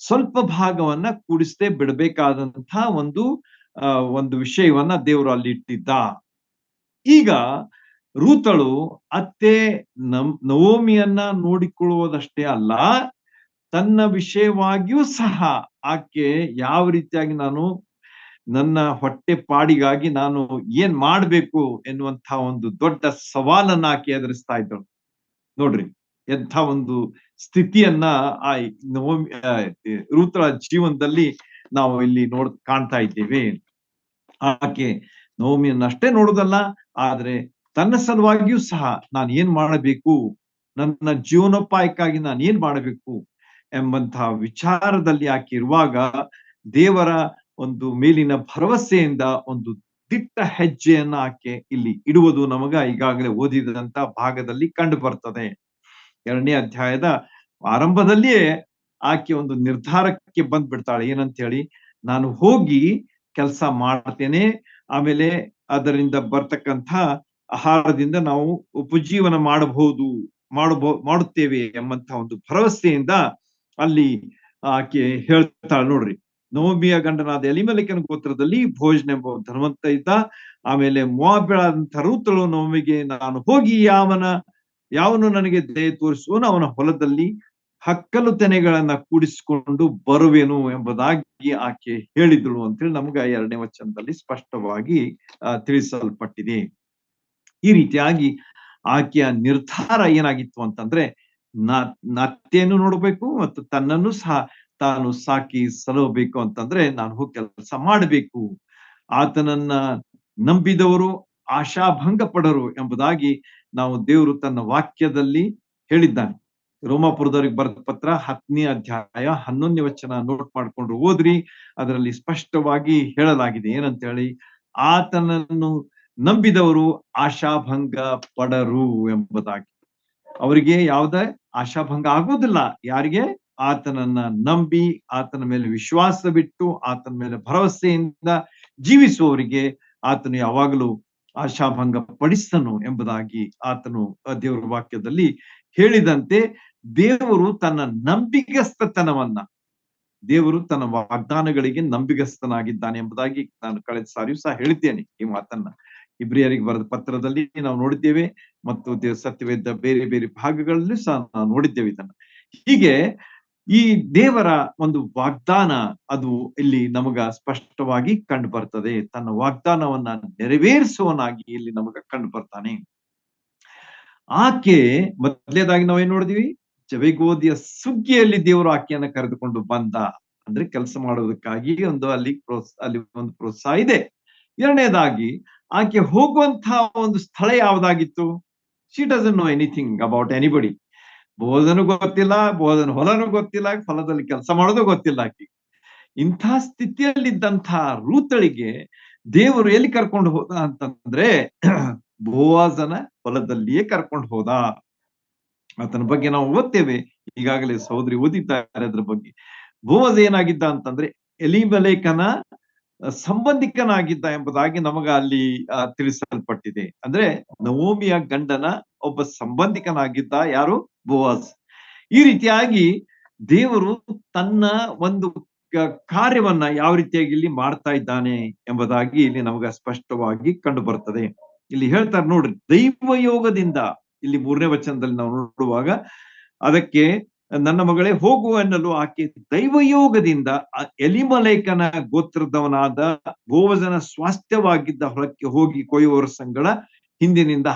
Speaker 2: ಸ್ವಲ್ಪ ಭಾಗವನ್ನ ಕೂಡಿಸದೆ ಬಿಡಬೇಕಾದಂತಹ ಒಂದು ವಿಷಯವನ್ನ ದೇವರು ಅಲ್ಲಿ ಇಟ್ಟಿದ್ದ. ಈಗ ರೂತಳು ಅತ್ತೆ ನವೋಮಿಯನ್ನ ನೋಡಿಕೊಳ್ಳುವುದಷ್ಟೇ ಅಲ್ಲ, ತನ್ನ ವಿಷಯವಾಗಿಯೂ ಸಹ ಆಕೆ ಯಾವ ರೀತಿಯಾಗಿ ನನ್ನ ಹೊಟ್ಟೆ ಪಾಡಿಗಾಗಿ ನಾನು ಏನ್ ಮಾಡ್ಬೇಕು ಎನ್ನುವಂತಹ ಒಂದು ದೊಡ್ಡ ಸವಾಲನ್ನ ಆಕೆ ಎದುರಿಸ್ತಾ ಇದ್ದಳು. ನೋಡ್ರಿ, ಎಂಥ ಒಂದು ಸ್ಥಿತಿಯನ್ನ ಆ ರೂತಳ ಜೀವನದಲ್ಲಿ ನಾವು ಇಲ್ಲಿ ಕಾಣ್ತಾ ಇದ್ದೇವೆ. ಆಕೆ ನವೋಮಿಯನ್ನ ಅಷ್ಟೇ ನೋಡುದಲ್ಲ, ಆದ್ರೆ ತನ್ನ ಸಲುವಾಗಿಯೂ ಸಹ ನಾನು ಏನ್ ಮಾಡಬೇಕು, ನನ್ನ ಜೀವನೋಪಾಯಕ್ಕಾಗಿ ನಾನು ಏನ್ ಮಾಡಬೇಕು ಎಂಬಂತಹ ವಿಚಾರದಲ್ಲಿ ಆಕೆ ಇರುವಾಗ ದೇವರ ಒಂದು ಮೇಲಿನ ಭರವಸೆಯಿಂದ ಒಂದು ದಿಟ್ಟ ಹೆಜ್ಜೆಯನ್ನ ಆಕೆ ಇಲ್ಲಿ ಇಡುವುದು ನಮಗ ಈಗಾಗಲೇ ಓದಿದಂತ ಭಾಗದಲ್ಲಿ ಕಂಡು ಬರ್ತದೆ. 2ನೇ ಅಧ್ಯಾಯದ ಆರಂಭದಲ್ಲಿಯೇ ಆಕೆ ಒಂದು ನಿರ್ಧಾರಕ್ಕೆ ಬಂದ್ಬಿಡ್ತಾಳೆ. ಏನಂತ ಹೇಳಿ, ನಾನು ಹೋಗಿ ಕೆಲಸ ಮಾಡ್ತೇನೆ, ಆಮೇಲೆ ಅದರಿಂದ ಬರ್ತಕ್ಕಂಥ ಆಹಾರದಿಂದ ನಾವು ಉಪಜೀವನ ಮಾಡುತ್ತೇವೆ ಎಂಬಂತಹ ಒಂದು ಭರವಸೆಯಿಂದ ಅಲ್ಲಿ ಆಕೆ ಹೇಳ್ತಾಳೆ ನೋಡ್ರಿ. ನವೋಮಿಯ ಗಂಡನಾದ ಎಲಿಮೆಲೆಕನ ಗೋತ್ರದಲ್ಲಿ ಭೋಜನ ಎಂಬ ಧನವಂತ ಇದ್ದ. ಆಮೇಲೆ ಮೋವಾಬ್ಯಳಾದಂತಹ ರೂತಳು ನವಮಿಗೆ, ನಾನು ಹೋಗಿ ಯಾವನು ನನಗೆ ದಯೆ ತೋರಿಸುವನು ಅವನ ಹೊಲದಲ್ಲಿ ಹಕ್ಕಲು ತೆನೆಗಳನ್ನ ಕೂಡಿಸಿಕೊಂಡು ಬರುವೆನು ಎಂಬುದಾಗಿ ಆಕೆ ಹೇಳಿದಳು ಅಂತೇಳಿ ನಮ್ಗ 2ನೇ ವಚನದಲ್ಲಿ ಸ್ಪಷ್ಟವಾಗಿ ತಿಳಿಸಲ್ಪಟ್ಟಿದೆ. ಈ ರೀತಿಯಾಗಿ ಆಕೆಯ ನಿರ್ಧಾರ ಏನಾಗಿತ್ತು ಅಂತಂದ್ರೆ, ಅತ್ತೆಯನ್ನು ನೋಡ್ಬೇಕು ಮತ್ತು ತನ್ನನ್ನು ಸಹ ತಾನು ಸಾಕಿ ಸಲಹಬೇಕು ಅಂತಂದ್ರೆ ನಾನು ಹೋಗಿ ಕೆಲಸ ಮಾಡಬೇಕು. ಆತನನ್ನ ನಂಬಿದವರು ಆಶಾಭಂಗ ಪಡರು ಎಂಬುದಾಗಿ ನಾವು ದೇವರು ತನ್ನ ವಾಕ್ಯದಲ್ಲಿ ಹೇಳಿದ್ದಾನೆ. ರೋಮಾಪುರದವರಿಗೆ ಬರೆದ ಪತ್ರ 10ನೇ ಅಧ್ಯಾಯ 11ನೇ ವಚನ ನೋಟ್ ಮಾಡ್ಕೊಂಡು ಓದ್ರಿ. ಅದರಲ್ಲಿ ಸ್ಪಷ್ಟವಾಗಿ ಹೇಳಲಾಗಿದೆ ಏನಂತ ಹೇಳಿ, ಆತನನ್ನು ನಂಬಿದವರು ಆಶಾಭಂಗ ಪಡರು ಎಂಬುದಾಗಿ. ಅವರಿಗೆ ಯಾವುದೇ ಆಶಾಭಂಗ ಆಗೋದಿಲ್ಲ. ಯಾರಿಗೆ? ಆತನನ್ನ ನಂಬಿ ಆತನ ಮೇಲೆ ವಿಶ್ವಾಸ ಬಿಟ್ಟು ಆತನ ಮೇಲೆ ಭರವಸೆಯಿಂದ ಜೀವಿಸುವವರಿಗೆ ಆತನು ಯಾವಾಗಲೂ ಆಶಾಭಂಗ ಪಡಿಸನು ಎಂಬುದಾಗಿ ಆತನು ದೇವರ ವಾಕ್ಯದಲ್ಲಿ ಹೇಳಿದಂತೆ, ದೇವರು ತನ್ನ ದೇವರು ತನ್ನ ವಾಗ್ದಾನಗಳಿಗೆ ನಂಬಿಗಸ್ತನಾಗಿದ್ದಾನೆ ಎಂಬುದಾಗಿ ನಾನು ಕಳೆದ ಸಾರಿಯೂ ಸಹ ಹೇಳಿದ್ದೇನೆ ಈ ಮಾತನ್ನ. ಇಬ್ರಿಯರಿಗೆ ಬರೆದ ಪತ್ರದಲ್ಲಿ ನಾವು ನೋಡಿದ್ದೇವೆ ಮತ್ತು ಸತ್ಯವೇದ ಬೇರೆ ಬೇರೆ ಭಾಗಗಳಲ್ಲೂ ಸಹ ನಾವು ನೋಡಿದ್ದೇವೆ ಇದನ್ನ. ಹೀಗೆ ಈ ದೇವರ ಒಂದು ವಾಗ್ದಾನ ಅದು ಇಲ್ಲಿ ನಮಗ ಸ್ಪಷ್ಟವಾಗಿ ಕಂಡು ಬರ್ತದೆ. ತನ್ನ ವಾಗ್ದಾನವನ್ನ ನೆರವೇರಿಸುವನಾಗಿ ಇಲ್ಲಿ ನಮಗ ಕಂಡು ಬರ್ತಾನೆ. ಆಕೆ ಮೊದಲನೇದಾಗಿ ನಾವೇನ್ ನೋಡಿದ್ವಿ, ಜವೆಗೋದಿಯ ಸುಗ್ಗಿಯಲ್ಲಿ ದೇವರು ಆಕೆಯನ್ನ ಕರೆದುಕೊಂಡು ಬಂದ. ಅಂದ್ರೆ ಕೆಲಸ ಮಾಡೋದಕ್ಕಾಗಿ ಅಲ್ಲಿ ಒಂದು ಪ್ರೋತ್ಸಾಹ ಇದೆ. ಎರಡನೇದಾಗಿ ಆಕೆ ಹೋಗುವಂತಹ ಒಂದು ಸ್ಥಳ ಯಾವ್ದಾಗಿತ್ತು? She doesn't know anything about anybody. ಬೋಧನೂ ಗೊತ್ತಿಲ್ಲ, ಹೊಲನೂ ಗೊತ್ತಿಲ್ಲ, ಹೊಲದಲ್ಲಿ ಕೆಲಸ ಮಾಡೋದು ಗೊತ್ತಿಲ್ಲ ಆಕೆ. ಇಂಥ ಸ್ಥಿತಿಯಲ್ಲಿದ್ದಂತಹ ರೂತಳಿಗೆ ದೇವರು ಎಲ್ಲಿ ಕರ್ಕೊಂಡು ಹೋದ ಅಂತಂದ್ರೆ ಬೋವಾಜನ ಹೊಲದಲ್ಲಿಯೇ ಕರ್ಕೊಂಡು ಹೋದ. ಆತನ ಬಗ್ಗೆ ನಾವು ಓದ್ತೇವೆ, ಈಗಾಗಲೇ ಸಹೋದರಿ ಓದಿದ್ದಾರೆ ಅದ್ರ ಬಗ್ಗೆ. ಬೋವಾಜ್ ಏನಾಗಿದ್ದ ಅಂತಂದ್ರೆ ಎಲಿಮೆಲೆಕನ ಸಂಬಂಧಿಕನಾಗಿದ್ದ ಎಂಬುದಾಗಿ ನಮಗ ಅಲ್ಲಿ ತಿಳಿಸಲ್ಪಟ್ಟಿದೆ. ಅಂದ್ರೆ ನವೋಮಿಯ ಗಂಡನ ಒಬ್ಬ ಸಂಬಂಧಿಕನಾಗಿದ್ದ ಯಾರು? ಬೋವಾಜ್. ಈ ರೀತಿಯಾಗಿ ದೇವರು ತನ್ನ ಒಂದು ಕಾರ್ಯವನ್ನ ಯಾವ ರೀತಿಯಾಗಿ ಇಲ್ಲಿ ಮಾಡ್ತಾ ಇದ್ದಾನೆ ಎಂಬುದಾಗಿ ಇಲ್ಲಿ ನಮಗ ಸ್ಪಷ್ಟವಾಗಿ ಕಂಡು ಬರ್ತದೆ. ಇಲ್ಲಿ ಹೇಳ್ತಾರೆ ನೋಡ್ರಿ, ದೈವಯೋಗದಿಂದ. ಇಲ್ಲಿ 3ನೇ ವಚನದಲ್ಲಿ ನಾವು ನೋಡುವಾಗ, ಅದಕ್ಕೆ ನನ್ನ ಮಗಳೇ ಹೋಗು ಎನ್ನಲು ಆಕೆ ದೈವಯೋಗದಿಂದ ಎಲಿಮೆಲೆಕನ ಗೋತ್ರದವನಾದ ಬೋವಜನ ಸ್ವಾಸ್ಥ್ಯವಾಗಿದ್ದ ಹೊಲಕ್ಕೆ ಹೋಗಿ ಕೊಯ್ಯುವವರ ಸಂಗಡ ಹಿಂದಿನಿಂದ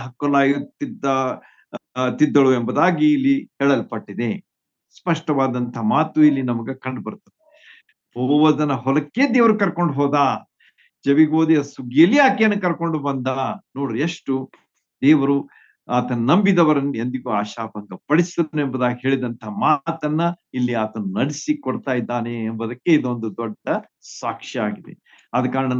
Speaker 2: ತಿದ್ದಳು ಎಂಬುದಾಗಿ ಇಲ್ಲಿ ಹೇಳಲ್ಪಟ್ಟಿದೆ. ಸ್ಪಷ್ಟವಾದಂತಹ ಮಾತು ಇಲ್ಲಿ ನಮಗ ಕಂಡು ಬರ್ತದೆ. ಬೋವಜನ ಹೊಲಕ್ಕೆ ದೇವರು ಕರ್ಕೊಂಡು ಹೋದ, ಜವೆಗೋದಿಯ ಸುಗ್ಗಿಯಲ್ಲಿ ಆಕೆಯನ್ನು ಕರ್ಕೊಂಡು ಬಂದ. ನೋಡ್ರಿ, ಎಷ್ಟು ದೇವರು ಆತನ ನಂಬಿದವರನ್ನು ಎಂದಿಗೂ ಆಶಾಭಂಗ ಪಡಿಸನು ಎಂಬುದಾಗಿ ಹೇಳಿದಂತಹ ಮಾತನ್ನ ಇಲ್ಲಿ ಆತನು ನಡೆಸಿ ಕೊಡ್ತಾ ಇದ್ದಾನೆ ಎಂಬುದಕ್ಕೆ ಇದೊಂದು ದೊಡ್ಡ ಸಾಕ್ಷ್ಯ ಆಗಿದೆ. ಆದ ಕಾರಣ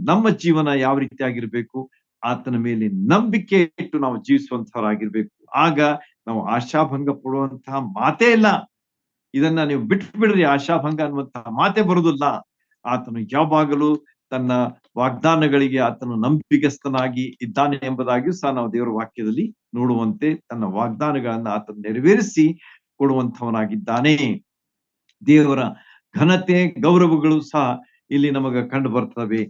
Speaker 2: ನಮ್ಮ ಜೀವನ ಯಾವ ರೀತಿಯಾಗಿರ್ಬೇಕು? ಆತನ ಮೇಲೆ ನಂಬಿಕೆ ಇಟ್ಟು ನಾವು ಜೀವಿಸುವಂತವರಾಗಿರ್ಬೇಕು. ಆಗ ನಾವು ಆಶಾಭಂಗ ಪಡುವಂತಹ ಮಾತೇ ಇಲ್ಲ. ಇದನ್ನ ನೀವು ಬಿಟ್ಟು ಬಿಡ್ರಿ, ಆಶಾಭಂಗ ಅನ್ನುವಂತಹ ಮಾತೇ ಬರುವುದಿಲ್ಲ. ಆತನು ಯಾವಾಗಲೂ ತನ್ನ ವಾಗ್ದಾನಗಳಿಗೆ ಆತನು ನಂಬಿಗಸ್ತನಾಗಿ ಇದ್ದಾನೆ ಎಂಬುದಾಗಿಯೂ ಸಹ ನಾವು ದೇವರ ವಾಕ್ಯದಲ್ಲಿ ನೋಡುವಂತೆ ತನ್ನ ವಾಗ್ದಾನಗಳನ್ನ ಆತನು ನೆರವೇರಿಸಿ ಕೊಡುವಂತವನಾಗಿದ್ದಾನೆ. ದೇವರ ಘನತೆ ಗೌರವಗಳು ಸಹ ಇಲ್ಲಿ ನಮಗ ಕಂಡು ಬರ್ತವೆ.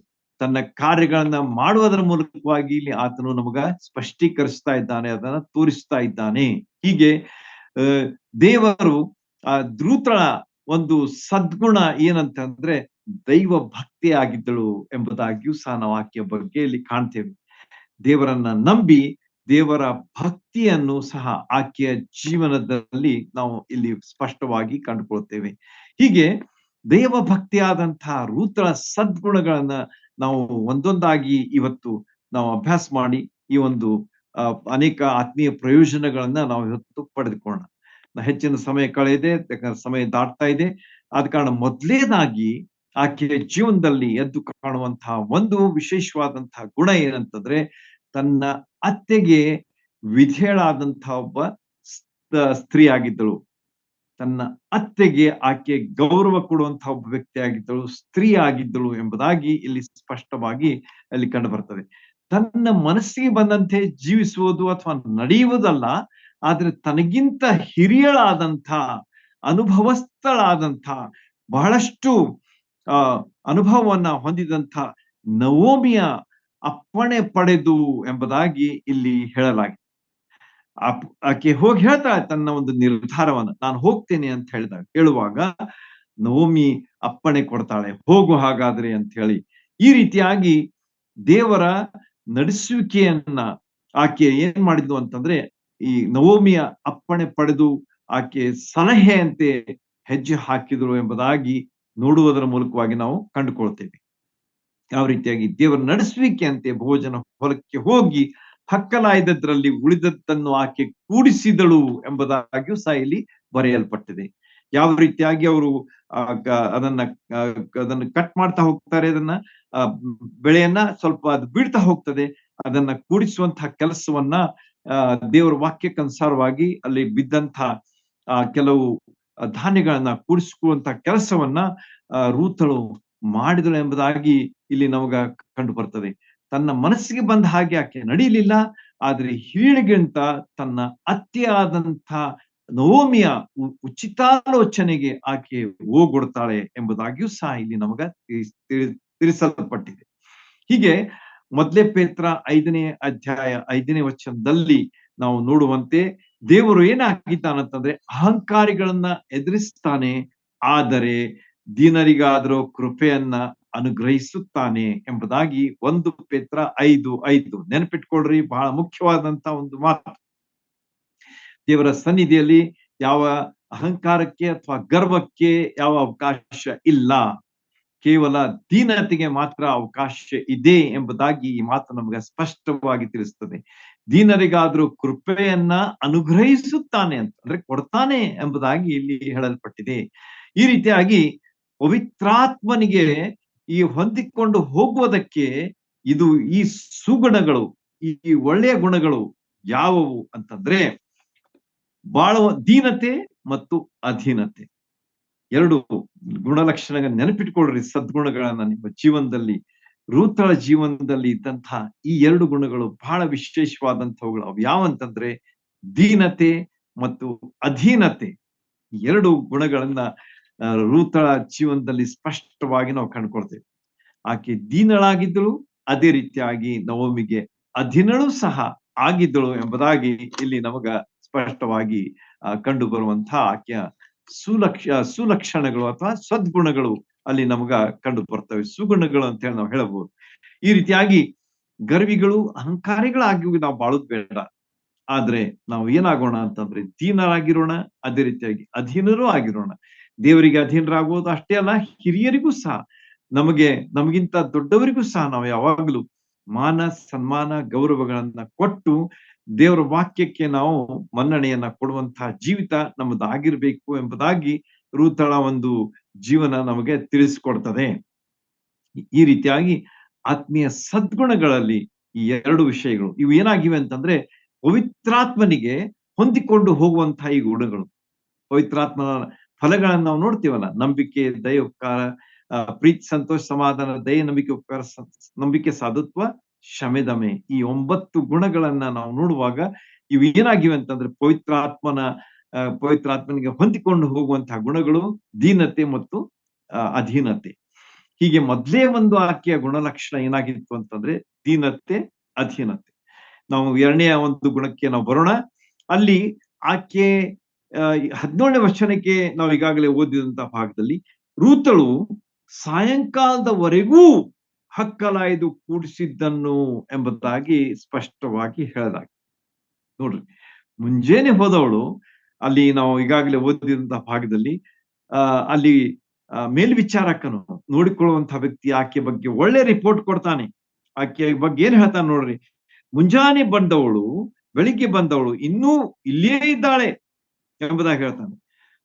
Speaker 2: ತನ್ನ ಕಾರ್ಯಗಳನ್ನ ಮಾಡುವುದರ ಮೂಲಕವಾಗಿ ಇಲ್ಲಿ ಆತನು ನಮಗ ಸ್ಪಷ್ಟೀಕರಿಸ್ತಾ ಇದ್ದಾನೆ, ಅದನ್ನ ತೋರಿಸ್ತಾ ಇದ್ದಾನೆ. ಹೀಗೆ ದೇವರು ದ್ರೂತಳ ಒಂದು ಸದ್ಗುಣ ಏನಂತಂದ್ರೆ ದೈವ ಭಕ್ತಿ ಆಗಿದ್ದಳು ಎಂಬುದಾಗಿಯೂ ಸಹ ನಾವು ಆಕೆಯ ಬಗ್ಗೆ ಇಲ್ಲಿ ಕಾಣ್ತೇವೆ. ದೇವರನ್ನ ನಂಬಿ ದೇವರ ಭಕ್ತಿಯನ್ನು ಸಹ ಆಕೆಯ ಜೀವನದಲ್ಲಿ ನಾವು ಇಲ್ಲಿ ಸ್ಪಷ್ಟವಾಗಿ ಕಂಡುಕೊಳ್ತೇವೆ. ಹೀಗೆ ದೈವ ಭಕ್ತಿಯಾದಂತಹ ರೂತಳ ಸದ್ಗುಣಗಳನ್ನ ನಾವು ಒಂದೊಂದಾಗಿ ಇವತ್ತು ನಾವು ಅಭ್ಯಾಸ ಮಾಡಿ ಈ ಒಂದು ಅನೇಕ ಆತ್ಮೀಯ ಪ್ರಯೋಜನಗಳನ್ನ ನಾವು ಇವತ್ತು ಪಡೆದುಕೊಳ್ಳೋಣ. ಹೆಚ್ಚಿನ ಸಮಯ ಕಳೆದಿದೆ, ಯಾಕಂದ್ರೆ ಸಮಯ ದಾಟ್ತಾ ಇದೆ. ಆದ ಕಾರಣ ಮೊದಲನೇದಾಗಿ ಆಕೆಯ ಜೀವನದಲ್ಲಿ ಎದ್ದು ಕಾಣುವಂತಹ ಒಂದು ವಿಶೇಷವಾದಂತಹ ಗುಣ ಏನಂತಂದ್ರೆ, ತನ್ನ ಅತ್ತೆಗೆ ವಿಧೇಯಳಾದಂತಹ ಒಬ್ಬ ಸ್ತ್ರೀ ಆಗಿದ್ದಳು. ತನ್ನ ಅತ್ತೆಗೆ ಆಕೆ ಗೌರವ ಕೊಡುವಂತಹ ಒಬ್ಬ ವ್ಯಕ್ತಿ ಆಗಿದ್ದಳು, ಸ್ತ್ರೀ ಆಗಿದ್ದಳು ಎಂಬುದಾಗಿ ಇಲ್ಲಿ ಸ್ಪಷ್ಟವಾಗಿ ಅಲ್ಲಿ ಕಂಡು ಬರ್ತದೆ. ತನ್ನ ಮನಸ್ಸಿಗೆ ಬಂದಂತೆ ಜೀವಿಸುವುದು ಅಥವಾ ನಡೆಯುವುದಲ್ಲ, ಆದ್ರೆ ತನಗಿಂತ ಹಿರಿಯಳಾದಂಥ, ಅನುಭವಸ್ಥಳಾದಂಥ, ಬಹಳಷ್ಟು ಅನುಭವವನ್ನ ಹೊಂದಿದಂಥ ನವೋಮಿಯ ಅಪ್ಪಣೆ ಪಡೆದು ಎಂಬುದಾಗಿ ಇಲ್ಲಿ ಹೇಳಲಾಗಿದೆ. ಆಕೆ ಹೋಗಿ ಹೇಳ್ತಾಳೆ ತನ್ನ ಒಂದು ನಿರ್ಧಾರವನ್ನ, ನಾನು ಹೋಗ್ತೇನೆ ಅಂತ ಹೇಳುವಾಗ ನವೋಮಿ ಅಪ್ಪಣೆ ಕೊಡ್ತಾಳೆ, ಹೋಗು ಹಾಗಾದ್ರೆ ಅಂತ ಹೇಳಿ. ಈ ರೀತಿಯಾಗಿ ದೇವರ ನಡೆಸುವಿಕೆಯನ್ನ ಆಕೆ ಏನ್ ಮಾಡಿದ್ಲು ಅಂತಂದ್ರೆ, ಈ ನವೋಮಿಯ ಅಪ್ಪಣೆ ಪಡೆದು ಆಕೆ ಸಲಹೆಯಂತೆ ಹೆಜ್ಜೆ ಹಾಕಿದ್ರು ಎಂಬುದಾಗಿ ನೋಡುವುದರ ಮೂಲಕವಾಗಿ ನಾವು ಕಂಡುಕೊಳ್ತೇವೆ. ಯಾವ ರೀತಿಯಾಗಿ ದೇವರ ನಡೆಸುವಿಕೆಯಂತೆ ಭೋಜನ ಹೊಲಕ್ಕೆ ಹೋಗಿ ಹಕ್ಕಲಾಯ್ದದ್ರಲ್ಲಿ ಉಳಿದದ್ದನ್ನು ಆಕೆ ಕೂಡಿಸಿದಳು ಎಂಬುದಾಗಿಯೂ ಸಹ ಇಲ್ಲಿ ಬರೆಯಲ್ಪಟ್ಟಿದೆ. ಯಾವ ರೀತಿಯಾಗಿ ಅವರು ಅದನ್ನ ಕಟ್ ಮಾಡ್ತಾ ಹೋಗ್ತಾರೆ, ಅದನ್ನ ಬೆಳೆಯನ್ನ ಸ್ವಲ್ಪ ಅದು ಬೀಳ್ತಾ ಹೋಗ್ತದೆ, ಅದನ್ನ ಕೂಡಿಸುವಂತಹ ಕೆಲಸವನ್ನ ದೇವರ ವಾಕ್ಯಕ್ಕನುಸಾರವಾಗಿ ಅಲ್ಲಿ ಬಿದ್ದಂತ ಕೆಲವು ಧಾನ್ಯಗಳನ್ನ ಕೂಡಿಸುವಂತಹ ಕೆಲಸವನ್ನ ರೂತಳು ಮಾಡಿದಳು ಎಂಬುದಾಗಿ ಇಲ್ಲಿ ನಮಗ ಕಂಡು ಬರ್ತದೆ. ತನ್ನ ಮನಸ್ಸಿಗೆ ಬಂದ ಹಾಗೆ ಆಕೆ ನಡೀಲಿಲ್ಲ, ಆದ್ರೆ ಹಿರಿಯಳಿಗಿಂತ ತನ್ನ ಅತ್ತೆಯಾದಂಥ ನವೋಮಿಯ ಉಚಿತಾಲೋಚನೆಗೆ ಆಕೆ ಓಗೊಡ್ತಾಳೆ ಎಂಬುದಾಗಿಯೂ ಸಹ ಇಲ್ಲಿ ನಮಗ ತಿಳಿಸಲ್ಪಟ್ಟಿದೆ. ಹೀಗೆ ಮೊದಲೇ ಪೇತ್ರ 5ನೇ ಅಧ್ಯಾಯ 5ನೇ ವಚನದಲ್ಲಿ ನಾವು ನೋಡುವಂತೆ ದೇವರು ಏನಾಗಿದ್ದಾನಂತಂದ್ರೆ ಅಹಂಕಾರಿಗಳನ್ನ ಎದುರಿಸ್ತಾನೆ, ಆದರೆ ದೀನರಿಗಾದರೂ ಕೃಪೆಯನ್ನ ಅನುಗ್ರಹಿಸುತ್ತಾನೆ ಎಂಬುದಾಗಿ 1 ಪೇತ್ರ 5:5 ನೆನಪಿಟ್ಕೊಳ್ರಿ. ಬಹಳ ಮುಖ್ಯವಾದಂತ ಒಂದು ಮಾತು. ದೇವರ ಸನ್ನಿಧಿಯಲ್ಲಿ ಯಾವ ಅಹಂಕಾರಕ್ಕೆ ಅಥವಾ ಗರ್ವಕ್ಕೆ ಯಾವ ಅವಕಾಶ ಇಲ್ಲ, ಕೇವಲ ದೀನತೆಗೆ ಮಾತ್ರ ಅವಕಾಶ ಇದೆ ಎಂಬುದಾಗಿ ಈ ಮಾತು ನಮಗೆ ಸ್ಪಷ್ಟವಾಗಿ ತಿಳಿಸ್ತದೆ. ದೀನರಿಗಾದ್ರೂ ಕೃಪೆಯನ್ನ ಅನುಗ್ರಹಿಸುತ್ತಾನೆ ಅಂತಂದ್ರೆ ಕೊಡ್ತಾನೆ ಎಂಬುದಾಗಿ ಇಲ್ಲಿ ಹೇಳಲ್ಪಟ್ಟಿದೆ. ಈ ರೀತಿಯಾಗಿ ಪವಿತ್ರಾತ್ಮನಿಗೆ ಈ ಹೊಂದಿಕೊಂಡು ಹೋಗುವುದಕ್ಕೆ ಇದು ಈ ಸುಗುಣಗಳು, ಈ ಒಳ್ಳೆಯ ಗುಣಗಳು ಯಾವುವು ಅಂತಂದ್ರೆ ಬಹಳ ದೀನತೆ ಮತ್ತು ಅಧೀನತೆ, ಎರಡು ಗುಣಲಕ್ಷಣ ನೆನಪಿಟ್ಕೊಳ್ರಿ. ಸದ್ಗುಣಗಳನ್ನ ನಿಮ್ಮ ಜೀವನದಲ್ಲಿ, ರೂತಳ ಜೀವನದಲ್ಲಿ ಇದ್ದಂತಹ ಈ 2 ಗುಣಗಳು ಬಹಳ ವಿಶೇಷವಾದಂಥವುಗಳು. ಅವು ಯಾವಂತಂದ್ರೆ ದೀನತೆ ಮತ್ತು ಅಧೀನತೆ. 2 ಗುಣಗಳನ್ನ ರೂತಳ ಜೀವನದಲ್ಲಿ ಸ್ಪಷ್ಟವಾಗಿ ನಾವು ಕಂಡುಕೊಳ್ತೇವೆ. ಆಕೆ ದೀನಳಾಗಿದ್ದಳು, ಅದೇ ರೀತಿಯಾಗಿ ನವೋಮಿಗೆ ಅಧೀನಳು ಸಹ ಆಗಿದ್ದಳು ಎಂಬುದಾಗಿ ಇಲ್ಲಿ ನಮಗ ಸ್ಪಷ್ಟವಾಗಿ ಕಂಡು ಬರುವಂತಹ ಆಕೆಯ ಸುಲಕ್ಷಣಗಳು ಅಥವಾ ಸದ್ಗುಣಗಳು ಅಲ್ಲಿ ನಮಗ ಕಂಡು ಬರ್ತವೆ. ಸುಗುಣಗಳು ಅಂತ ಹೇಳಿ ನಾವು ಹೇಳಬಹುದು. ಈ ರೀತಿಯಾಗಿ ಗರ್ವಿಗಳು, ಅಹಂಕಾರಿಗಳಾಗಿ ನಾವು ಬಾಳುದು ಬೇಡ. ಆದ್ರೆ ನಾವು ಏನಾಗೋಣ ಅಂತಂದ್ರೆ ದೀನರಾಗಿರೋಣ, ಅದೇ ರೀತಿಯಾಗಿ ಅಧೀನರೂ ಆಗಿರೋಣ. ದೇವರಿಗೆ ಅಧೀನರಾಗುವುದು ಅಷ್ಟೇ ಅಲ್ಲ, ಹಿರಿಯರಿಗೂ ಸಹ, ನಮಗಿಂತ ದೊಡ್ಡವರಿಗೂ ಸಹ ನಾವು ಯಾವಾಗಲೂ ಮಾನ ಸನ್ಮಾನ ಗೌರವಗಳನ್ನ ಕೊಟ್ಟು ದೇವರ ವಾಕ್ಯಕ್ಕೆ ನಾವು ಮನ್ನಣೆಯನ್ನ ಕೊಡುವಂತಹ ಜೀವಿತ ನಮ್ಮದಾಗಿರ್ಬೇಕು ಎಂಬುದಾಗಿ ರೂತಳ ಒಂದು ಜೀವನ ನಮಗೆ ತಿಳಿಸಿಕೊಡ್ತದೆ. ಈ ರೀತಿಯಾಗಿ ಆತ್ಮೀಯ ಸದ್ಗುಣಗಳಲ್ಲಿ ಈ 2 ವಿಷಯಗಳು ಇವು ಏನಾಗಿವೆ ಅಂತಂದ್ರೆ ಪವಿತ್ರಾತ್ಮನಿಗೆ ಹೊಂದಿಕೊಂಡು ಹೋಗುವಂತಹ ಈ ಗುಣಗಳು. ಪವಿತ್ರಾತ್ಮನ ಫಲಗಳನ್ನ ನಾವು ನೋಡ್ತೀವಲ್ಲ, ನಂಬಿಕೆ, ದಯೆ, ಉಪಕಾರ, ಪ್ರೀತಿ, ಸಂತೋಷ, ಸಮಾಧಾನ, ದಯೆ, ನಂಬಿಕೆ, ಉಪಕಾರ, ನಂಬಿಕೆ, ಸಾಧುತ್ವ, ಶಮೆದಮೆ. ಈ 9 ಗುಣಗಳನ್ನ ನಾವು ನೋಡುವಾಗ ಇವು ಏನಾಗಿವೆ ಅಂತಂದ್ರೆ ಪವಿತ್ರಾತ್ಮನಿಗೆ ಹೊಂದಿಕೊಂಡು ಹೋಗುವಂತಹ ಗುಣಗಳು, ದೀನತೆ ಮತ್ತು ಅಧೀನತೆ. ಹೀಗೆ ಮೊದಲೇ ಒಂದು ಆಕೆಯ ಗುಣಲಕ್ಷಣ ಏನಾಗಿತ್ತು ಅಂತಂದ್ರೆ ದೀನತೆ, ಅಧೀನತೆ. ನಾವು 2ನೇ ಒಂದು ಗುಣಕ್ಕೆ ನಾವು ಬರೋಣ. ಅಲ್ಲಿ ಆಕೆ 17ನೇ ವಚನಕ್ಕೆ ನಾವು ಈಗಾಗಲೇ ಓದಿದಂತಹ ಭಾಗದಲ್ಲಿ ರೂತಳು ಸಾಯಂಕಾಲದವರೆಗೂ ಹಕ್ಕಲಾಯ್ದು ಕೂಡಿಸಿದ್ದನ್ನು ಎಂಬುದಾಗಿ ಸ್ಪಷ್ಟವಾಗಿ ಹೇಳಲಾಗಿದೆ. ನೋಡ್ರಿ, ಮುಂಜಾನೆ ಹೋದವಳು ಅಲ್ಲಿ ನಾವು ಈಗಾಗಲೇ ಓದಿದಂತಹ ಭಾಗದಲ್ಲಿ ಅಲ್ಲಿ ಮೇಲ್ವಿಚಾರಕನು ನೋಡಿಕೊಳ್ಳುವಂತಹ ವ್ಯಕ್ತಿ ಆಕೆ ಬಗ್ಗೆ ಒಳ್ಳೆ ರಿಪೋರ್ಟ್ ಕೊಡ್ತಾನೆ. ಆಕೆ ಬಗ್ಗೆ ಏನ್ ಹೇಳ್ತಾನೆ ನೋಡ್ರಿ, ಮುಂಜಾನೆ ಬಂದವಳು, ಬೆಳಿಗ್ಗೆ ಬಂದವಳು ಇನ್ನೂ ಇಲ್ಲೇ ಇದ್ದಾಳೆ ಎಂಬುದಾಗಿ ಹೇಳ್ತಾನೆ.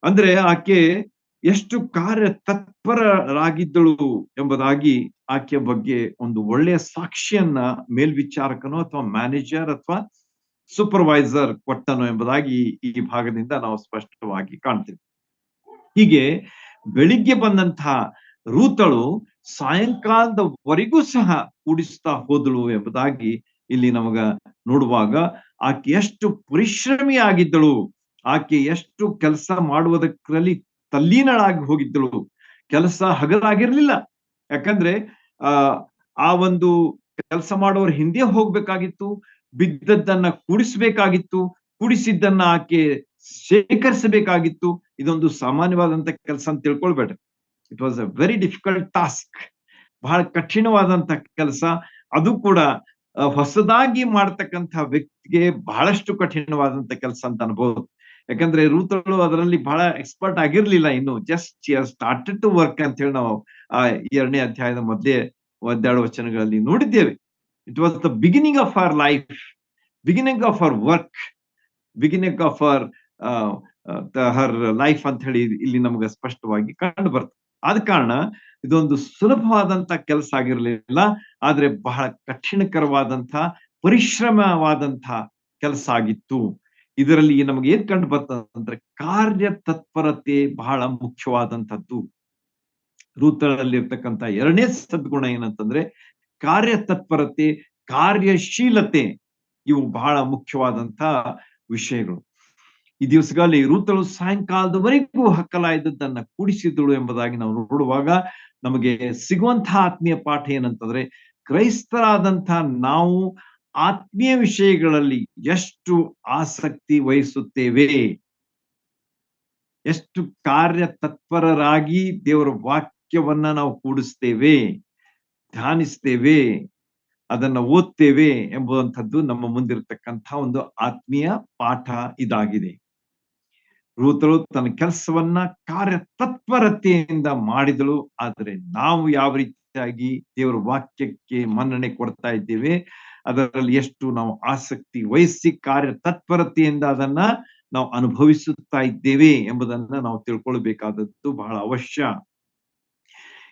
Speaker 2: ಅಂದ್ರೆ ಆಕೆ ಎಷ್ಟು ಕಾರ್ಯ ತತ್ಪರರಾಗಿದ್ದಳು ಎಂಬುದಾಗಿ ಆಕೆಯ ಬಗ್ಗೆ ಒಂದು ಒಳ್ಳೆಯ ಸಾಕ್ಷಿಯನ್ನ ಮೇಲ್ವಿಚಾರಕನು ಅಥವಾ ಮ್ಯಾನೇಜರ್ ಅಥವಾ ಸೂಪರ್ವೈಸರ್ ಕೊಟ್ಟನು ಎಂಬುದಾಗಿ ಈ ಭಾಗದಿಂದ ನಾವು ಸ್ಪಷ್ಟವಾಗಿ ಕಾಣ್ತೇವೆ. ಹೀಗೆ ಬೆಳಿಗ್ಗೆ ಬಂದಂತಹ ರೂತಳು ಸಾಯಂಕಾಲದವರೆಗೂ ಸಹ ಕೂಡಿಸ್ತಾ ಹೋದಳು ಎಂಬುದಾಗಿ ಇಲ್ಲಿ ನಮಗ ನೋಡುವಾಗ ಆಕೆ ಎಷ್ಟು ಪರಿಶ್ರಮಿ ಆಗಿದ್ದಳು, ಆಕೆ ಎಷ್ಟು ಕೆಲಸ ಮಾಡುವುದರಲ್ಲಿ ತಲ್ಲೀನಳಾಗಿ ಹೋಗಿದ್ದಳು. ಕೆಲಸ ಹಗಲಾಗಿರ್ಲಿಲ್ಲ. ಯಾಕಂದ್ರೆ ಆ ಆ ಒಂದು ಕೆಲಸ ಮಾಡೋರು ಹಿಂದೆ ಹೋಗ್ಬೇಕಾಗಿತ್ತು, ಬಿದ್ದದ್ದನ್ನ ಕೂಡಿಸ್ಬೇಕಾಗಿತ್ತು, ಕೂಡಿಸಿದ್ದನ್ನ ಆಕೆ ಶೇಖರಿಸಬೇಕಾಗಿತ್ತು. ಇದೊಂದು ಸಾಮಾನ್ಯವಾದಂತ ಕೆಲಸ ಅಂತ ತಿಳ್ಕೊಳ್ಬೇಡ್ರಿ. It was a very difficult task. ಬಹಳ ಕಠಿಣವಾದಂತ ಕೆಲಸ. ಅದು ಕೂಡ ಹೊಸದಾಗಿ ಮಾಡ್ತಕ್ಕಂಥ ವ್ಯಕ್ತಿಗೆ ಬಹಳಷ್ಟು ಕಠಿಣವಾದಂತ ಕೆಲಸ ಅಂತ ಅನ್ಬೋದು. ಯಾಕಂದ್ರೆ ರೂತಳು ಅದರಲ್ಲಿ ಬಹಳ ಎಕ್ಸ್ಪರ್ಟ್ ಆಗಿರ್ಲಿಲ್ಲ. ಇನ್ನು ಜಸ್ಟ್ ಸ್ಟಾರ್ಟೆಡ್ ಟು ವರ್ಕ್ ಅಂತ ಹೇಳಿ ನಾವು ಆ 2ನೇ ಅಧ್ಯಾಯದ ಮೊದಲೇ 1-2 ವಚನಗಳಲ್ಲಿ ನೋಡಿದ್ದೇವೆ. It was the beginning of our life, beginning of our work, beginning of our her life ಅಂತ ಹೇಳಿ ಇಲ್ಲಿ ನಮ್ಗೆ ಸ್ಪಷ್ಟವಾಗಿ ಕಂಡು ಬರ್ತದೆ. ಆದ ಕಾರಣ ಇದೊಂದು ಸುಲಭವಾದಂತ ಕೆಲಸ ಆಗಿರ್ಲಿಲ್ಲ, ಆದ್ರೆ ಬಹಳ ಕಠಿಣಕರವಾದಂತ ಪರಿಶ್ರಮವಾದಂತ ಕೆಲಸ ಆಗಿತ್ತು. ಇದರಲ್ಲಿ ನಮಗೆ ಏನ್ ಕಂಡು ಬರ್ತದಂದ್ರೆ ಕಾರ್ಯ ತತ್ಪರತೆ ಬಹಳ ಮುಖ್ಯವಾದಂತದ್ದು. ರೂತಳಲ್ಲಿರ್ತಕ್ಕಂಥ 2ನೇ ಸದ್ಗುಣ ಏನಂತಂದ್ರೆ ಕಾರ್ಯ ತತ್ಪರತೆ, ಕಾರ್ಯಶೀಲತೆ. ಇವು ಬಹಳ ಮುಖ್ಯವಾದಂತ ವಿಷಯಗಳು. ಈ ದಿವಸಗಳಲ್ಲಿ ರೂತಳು ಸಾಯಂಕಾಲದವರೆಗೂ ಹಕ್ಕಲಾಯ್ದದ್ದನ್ನ ಕೂಡಿಸಿದಳು ಎಂಬುದಾಗಿ ನಾವು ನೋಡುವಾಗ ನಮಗೆ ಸಿಗುವಂತಹ ಆತ್ಮೀಯ ಪಾಠ ಏನಂತಂದ್ರೆ, ಕ್ರೈಸ್ತರಾದಂತಹ ನಾವು ಆತ್ಮೀಯ ವಿಷಯಗಳಲ್ಲಿ ಎಷ್ಟು ಆಸಕ್ತಿ ವಹಿಸುತ್ತೇವೆ, ಎಷ್ಟು ಕಾರ್ಯ ತತ್ಪರರಾಗಿ ದೇವರ ವಾಕ್ಯವನ್ನ ನಾವು ಕೂಡಿಸ್ತೇವೆ, ಧ್ಯಾನಿಸ್ತೇವೆ, ಅದನ್ನ ಓದ್ತೇವೆ ಎಂಬುವಂಥದ್ದು ನಮ್ಮ ಮುಂದಿರತಕ್ಕಂಥ ಒಂದು ಆತ್ಮೀಯ ಪಾಠ ಇದಾಗಿದೆ. ರೂತಳು ತನ್ನ ಕೆಲಸವನ್ನ ಕಾರ್ಯ ತತ್ಪರತೆಯಿಂದ ಮಾಡಿದಳು. ಆದರೆ ನಾವು ಯಾವ ರೀತಿಯಾಗಿ ದೇವರ ವಾಕ್ಯಕ್ಕೆ ಮನ್ನಣೆ ಕೊಡ್ತಾ ಇದ್ದೇವೆ, ಅದರಲ್ಲಿ ಎಷ್ಟು ನಾವು ಆಸಕ್ತಿ ವಹಿಸಿ ಕಾರ್ಯ ತತ್ಪರತೆಯಿಂದ ಅದನ್ನ ನಾವು ಅನುಭವಿಸುತ್ತಾ ಇದ್ದೇವೆ ಎಂಬುದನ್ನ ನಾವು ತಿಳ್ಕೊಳ್ಬೇಕಾದದ್ದು ಬಹಳ ಅವಶ್ಯ.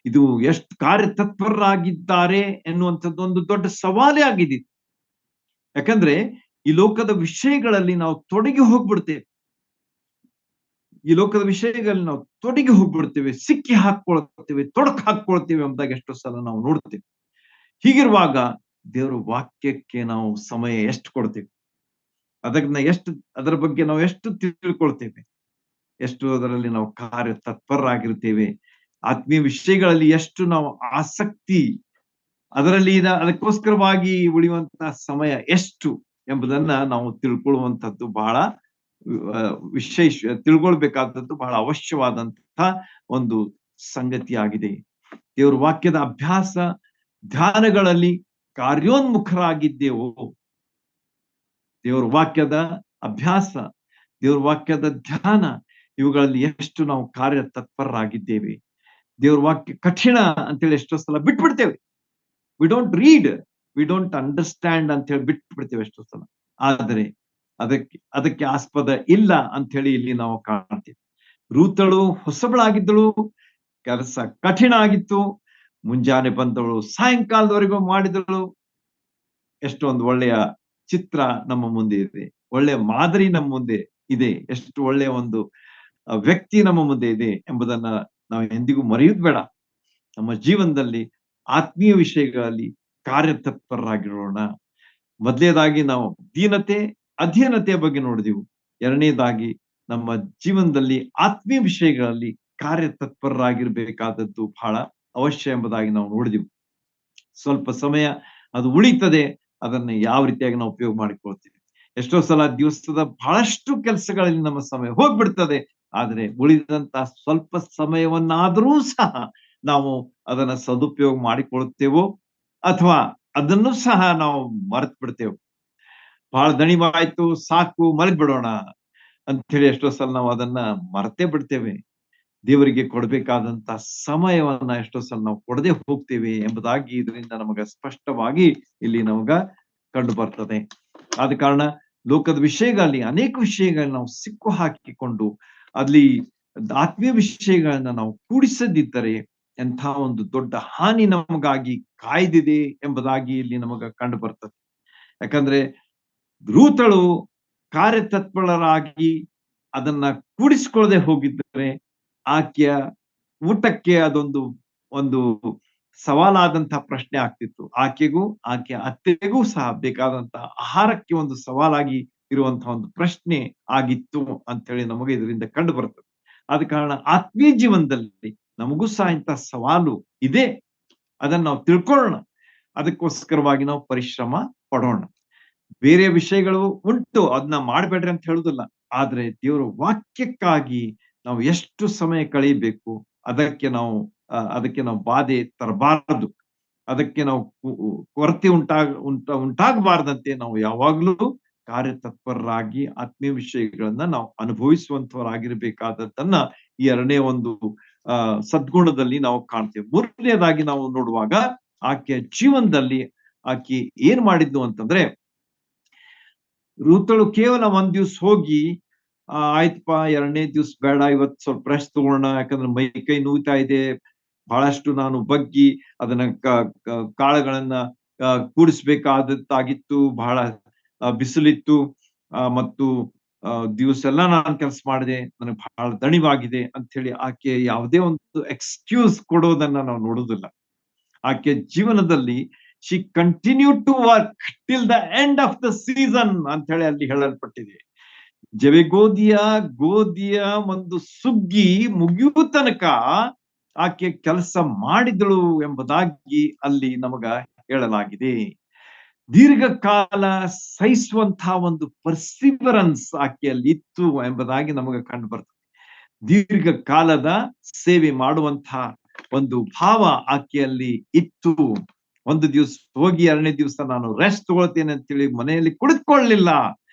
Speaker 2: ಇದು ಎಷ್ಟು ಕಾರ್ಯತತ್ಪರರಾಗಿದ್ದಾರೆ ಎನ್ನುವಂಥದ್ದು ಒಂದು ದೊಡ್ಡ ಸವಾಲೇ ಆಗಿದೆ. ಯಾಕಂದ್ರೆ ಈ ಲೋಕದ ವಿಷಯಗಳಲ್ಲಿ ನಾವು ತೊಡಗಿ ಹೋಗ್ಬಿಡ್ತೇವೆ, ಈ ಲೋಕದ ವಿಷಯಗಳಲ್ಲಿ ನಾವು ತೊಡಗಿ ಹೋಗ್ಬಿಡ್ತೇವೆ, ಸಿಕ್ಕಿ ಹಾಕೊಳ್ತೇವೆ, ತೊಡಕ್ ಹಾಕೊಳ್ತೇವೆ ಎಂಬುದಾಗಿ ಎಷ್ಟೋ ಸಲ ನಾವು ನೋಡ್ತೇವೆ. ಹೀಗಿರುವಾಗ ದೇವರ ವಾಕ್ಯಕ್ಕೆ ನಾವು ಸಮಯ ಎಷ್ಟು ಕೊಡ್ತೇವೆ, ಅದರ ಬಗ್ಗೆ ನಾವು ಎಷ್ಟು ತಿಳ್ಕೊಳ್ತೇವೆ, ಎಷ್ಟು ಅದರಲ್ಲಿ ನಾವು ಕಾರ್ಯ ತತ್ಪರರಾಗಿರ್ತೇವೆ, ಆತ್ಮೀಯ ವಿಷಯಗಳಲ್ಲಿ ಎಷ್ಟು ನಾವು ಆಸಕ್ತಿ, ಅದರಲ್ಲಿ ಅದಕ್ಕೋಸ್ಕರವಾಗಿ ಉಳಿಯುವಂತಹ ಸಮಯ ಎಷ್ಟು ಎಂಬುದನ್ನ ನಾವು ತಿಳ್ಕೊಳ್ಳುವಂಥದ್ದು ಬಹಳ ತಿಳ್ಕೊಳ್ಬೇಕಾದದ್ದು ಬಹಳ ಅವಶ್ಯವಾದಂತಹ ಒಂದು ಸಂಗತಿಯಾಗಿದೆ. ದೇವರ ವಾಕ್ಯದ ಅಭ್ಯಾಸ ಧ್ಯಾನಗಳಲ್ಲಿ ಕಾರ್ಯೋನ್ಮುಖರಾಗಿದ್ದೆವು. ದೇವರ ವಾಕ್ಯದ ಅಭ್ಯಾಸ, ದೇವರ ವಾಕ್ಯದ ಧ್ಯಾನ, ಇವುಗಳಲ್ಲಿ ಎಷ್ಟು ನಾವು ಕಾರ್ಯ ತತ್ಪರರಾಗಿದ್ದೇವೆ. ದೇವರ ವಾಕ್ಯ ಕಠಿಣ ಅಂತೇಳಿ ಎಷ್ಟೋ ಸಲ ಬಿಟ್ಬಿಡ್ತೇವೆ. We don't read, we don't understand ಅಂತ ಹೇಳಿ ಬಿಟ್ಬಿಡ್ತೇವೆ ಎಷ್ಟೋ ಸಲ. ಆದರೆ ಅದಕ್ಕೆ ಆಸ್ಪದ ಇಲ್ಲ ಅಂತ ಹೇಳಿ ಇಲ್ಲಿ ನಾವು ಕಾಣ್ತೇವೆ. ರೂತಳು ಹೊಸಬಳಾಗಿದ್ದಳು, ಕೆಲಸ ಕಠಿಣ ಆಗಿತ್ತು, ಮುಂಜಾನೆ ಬಂದವಳು ಸಾಯಂಕಾಲದವರೆಗೂ ಮಾಡಿದಳು. ಎಷ್ಟೊಂದು ಒಳ್ಳೆಯ ಚಿತ್ರ ನಮ್ಮ ಮುಂದೆ ಇದೆ, ಒಳ್ಳೆಯ ಮಾದರಿ ನಮ್ಮ ಮುಂದೆ ಇದೆ, ಎಷ್ಟು ಒಳ್ಳೆಯ ಒಂದು ವ್ಯಕ್ತಿ ನಮ್ಮ ಮುಂದೆ ಇದೆ ಎಂಬುದನ್ನ ನಾವು ಎಂದಿಗೂ ಮರೆಯುವುದು ಬೇಡ. ನಮ್ಮ ಜೀವನದಲ್ಲಿ ಆತ್ಮೀಯ ವಿಷಯಗಳಲ್ಲಿ ಕಾರ್ಯತತ್ಪರರಾಗಿರೋಣ. ಮೊದಲನೇದಾಗಿ ನಾವು ದೀನತೆ ಅಧೀನತೆಯ ಬಗ್ಗೆ ನೋಡಿದೆವು. ಎರಡನೇದಾಗಿ ನಮ್ಮ ಜೀವನದಲ್ಲಿ ಆತ್ಮೀಯ ವಿಷಯಗಳಲ್ಲಿ ಕಾರ್ಯತತ್ಪರರಾಗಿರ್ಬೇಕಾದದ್ದು ಬಹಳ ಅವಶ್ಯ ಎಂಬುದಾಗಿ ನಾವು ನೋಡಿದೆವು. ಸ್ವಲ್ಪ ಸಮಯ ಅದು ಉಳಿತದೆ, ಅದನ್ನ ಯಾವ ರೀತಿಯಾಗಿ ನಾವು ಉಪಯೋಗ ಮಾಡಿಕೊಳ್ತೀವಿ. ಎಷ್ಟೋ ಸಲ ದಿವಸದ ಬಹಳಷ್ಟು ಕೆಲಸಗಳಲ್ಲಿ ನಮ್ಮ ಸಮಯ ಹೋಗ್ಬಿಡ್ತದೆ, ಆದ್ರೆ ಉಳಿದಂತ ಸ್ವಲ್ಪ ಸಮಯವನ್ನಾದರೂ ಸಹ ನಾವು ಅದನ್ನ ಸದುಪಯೋಗ ಮಾಡಿಕೊಳ್ಳುತ್ತೇವೋ ಅಥವಾ ಅದನ್ನು ಸಹ ನಾವು ಮರೆತು ಬಿಡ್ತೇವೆ. ಬಹಳ ದಣಿವಾಯ್ತು, ಸಾಕು, ಮಲಗ್ಬಿಡೋಣ ಅಂತ ಹೇಳಿ ಎಷ್ಟೋ ಸಲ ನಾವು ಅದನ್ನ ಮರೆತೇ ಬಿಡ್ತೇವೆ. ದೇವರಿಗೆ ಕೊಡ್ಬೇಕಾದಂತ ಸಮಯವನ್ನ ಎಷ್ಟೋ ಸಲ ನಾವು ಕೊಡದೆ ಹೋಗ್ತೇವೆ ಎಂಬುದಾಗಿ ಇದರಿಂದ ನಮಗ ಸ್ಪಷ್ಟವಾಗಿ ಇಲ್ಲಿ ನಮಗ ಕಂಡು ಬರ್ತದೆ. ಆದ ಕಾರಣ ಲೋಕದ ವಿಷಯಗಳಲ್ಲಿ ಅನೇಕ ವಿಷಯಗಳನ್ನ ನಾವು ಸಿಕ್ಕು ಹಾಕಿಕೊಂಡು ಅಲ್ಲಿ ಆತ್ಮೀಯ ವಿಷಯಗಳನ್ನ ನಾವು ಕೂಡಿಸದಿದ್ದರೆ ಎಂಥ ಒಂದು ದೊಡ್ಡ ಹಾನಿ ನಮಗಾಗಿ ಕಾಯ್ದಿದೆ ಎಂಬುದಾಗಿ ಇಲ್ಲಿ ನಮಗ ಕಂಡು ಬರ್ತದೆ. ಯಾಕಂದ್ರೆ ರೂತಳು ಕಾರ್ಯತತ್ಪರರಾಗಿ ಅದನ್ನ ಕೂಡಿಸಿಕೊಳ್ಳದೆ ಹೋಗಿದ್ದರೆ ಆಕೆಯ ಊಟಕ್ಕೆ ಅದೊಂದು ಒಂದು ಸವಾಲಾದಂತಹ ಪ್ರಶ್ನೆ ಆಗ್ತಿತ್ತು. ಆಕೆಗೂ ಆಕೆ ಅತ್ತೆಗೂ ಸಹ ಬೇಕಾದಂತಹ ಆಹಾರಕ್ಕೆ ಒಂದು ಸವಾಲಾಗಿ ಇರುವಂತಹ ಒಂದು ಪ್ರಶ್ನೆ ಆಗಿತ್ತು ಅಂತ ಹೇಳಿ ನಮಗೆ ಇದರಿಂದ ಕಂಡು ಬರ್ತದೆ. ಆದ ಕಾರಣ ಆತ್ಮೀಯ ಜೀವನದಲ್ಲಿ ನಮಗೂ ಸಹ ಇಂತಹ ಸವಾಲು ಇದೆ, ಅದನ್ನ ನಾವು ತಿಳ್ಕೊಳ್ಳೋಣ. ಅದಕ್ಕೋಸ್ಕರವಾಗಿ ನಾವು ಪರಿಶ್ರಮ ಪಡೋಣ. ಬೇರೆ ವಿಷಯಗಳು ಉಂಟು, ಅದನ್ನ ಮಾಡಬೇಡ್ರಿ ಅಂತ ಹೇಳುದಿಲ್ಲ. ಆದ್ರೆ ದೇವರ ವಾಕ್ಯಕ್ಕಾಗಿ ನಾವು ಎಷ್ಟು ಸಮಯ ಕಳೆಯಬೇಕು, ಅದಕ್ಕೆ ನಾವು ಬಾಧೆ ತರಬಾರದು. ಅದಕ್ಕೆ ನಾವು ಕೊರತೆ ಉಂಟಾಗಬಾರದಂತೆ ನಾವು ಯಾವಾಗ್ಲೂ ಕಾರ್ಯತತ್ಪರರಾಗಿ ಆತ್ಮೀಯ ವಿಷಯಗಳನ್ನ ನಾವು ಅನುಭವಿಸುವಂತವರಾಗಿರ್ಬೇಕಾದದ್ದನ್ನ ಈ ಎರಡನೇ ಒಂದು ಸದ್ಗುಣದಲ್ಲಿ ನಾವು ಕಾಣ್ತೇವೆ. ಮೂರನೇದಾಗಿ ನಾವು ನೋಡುವಾಗ ಆಕೆಯ ಜೀವನದಲ್ಲಿ ಆಕೆ ಏನ್ ಮಾಡಿದ್ಲು ಅಂತಂದ್ರೆ, ರೂತಳು ಕೇವಲ ಒಂದ್ ದಿವ್ಸ ಹೋಗಿ ಆಯ್ತಪ್ಪ, ಎರಡನೇ ದಿವ್ಸ ಬೇಡ, ಇವತ್ತು ಸ್ವಲ್ಪ ರೆಸ್ಟ್ ತಗೊಳ್ಳೋಣ, ಯಾಕಂದ್ರೆ ಮೈ ಕೈ ನೋಯ್ತಾ ಇದೆ, ಬಹಳಷ್ಟು ನಾನು ಬಗ್ಗಿ ಅದನ್ನ ಕಾಳುಗಳನ್ನ ಕೂಡಿಸ್ಬೇಕಾದದ್ದಾಗಿತ್ತು, ಬಹಳ ಬಿಸಿಲಿತ್ತು, ಮತ್ತು ದಿವಸ ಎಲ್ಲ ನಾನು ಕೆಲಸ ಮಾಡಿದೆ, ನನಗೆ ಬಹಳ ದಣಿವಾಗಿದೆ ಅಂತ ಹೇಳಿ ಆಕೆ ಯಾವುದೇ ಒಂದು ಎಕ್ಸ್ಕ್ಯೂಸ್ ಕೊಡೋದನ್ನ ನಾವು ನೋಡುದಿಲ್ಲ. ಆಕೆ ಜೀವನದಲ್ಲಿ she continue to work till the end of the season ಅಂತ ಹೇಳಿ ಅಲ್ಲಿ ಹೇಳಲ್ಪಟ್ಟಿದೆ. ಗೋಧಿಯ ಒಂದು ಸುಗ್ಗಿ ಮುಗಿಯುವ ತನಕ ಆಕೆ ಕೆಲಸ ಮಾಡಿದಳು ಎಂಬುದಾಗಿ ಅಲ್ಲಿ ನಮಗ ಹೇಳಲಾಗಿದೆ. ದೀರ್ಘಕಾಲ ಸಹಿಸುವಂತಹ ಒಂದು ಪರ್ಸಿವರೆನ್ಸ್ ಆಕೆಯಲ್ಲಿ ಇತ್ತು ಎಂಬುದಾಗಿ ನಮಗೆ ಕಂಡು ಬರ್ತದೆ. ದೀರ್ಘಕಾಲದ ಸೇವೆ ಮಾಡುವಂತಹ ಒಂದು ಭಾವ ಆಕೆಯಲ್ಲಿ ಇತ್ತು. ಒಂದು ದಿವಸ ಹೋಗಿ ಎರಡನೇ ದಿವಸ ನಾನು ರೆಸ್ಟ್ ತಗೊಳ್ತೇನೆ ಅಂತೇಳಿ ಮನೆಯಲ್ಲಿ ಕುಳಿತುಕೊಳ್ಳಲಿಲ್ಲ.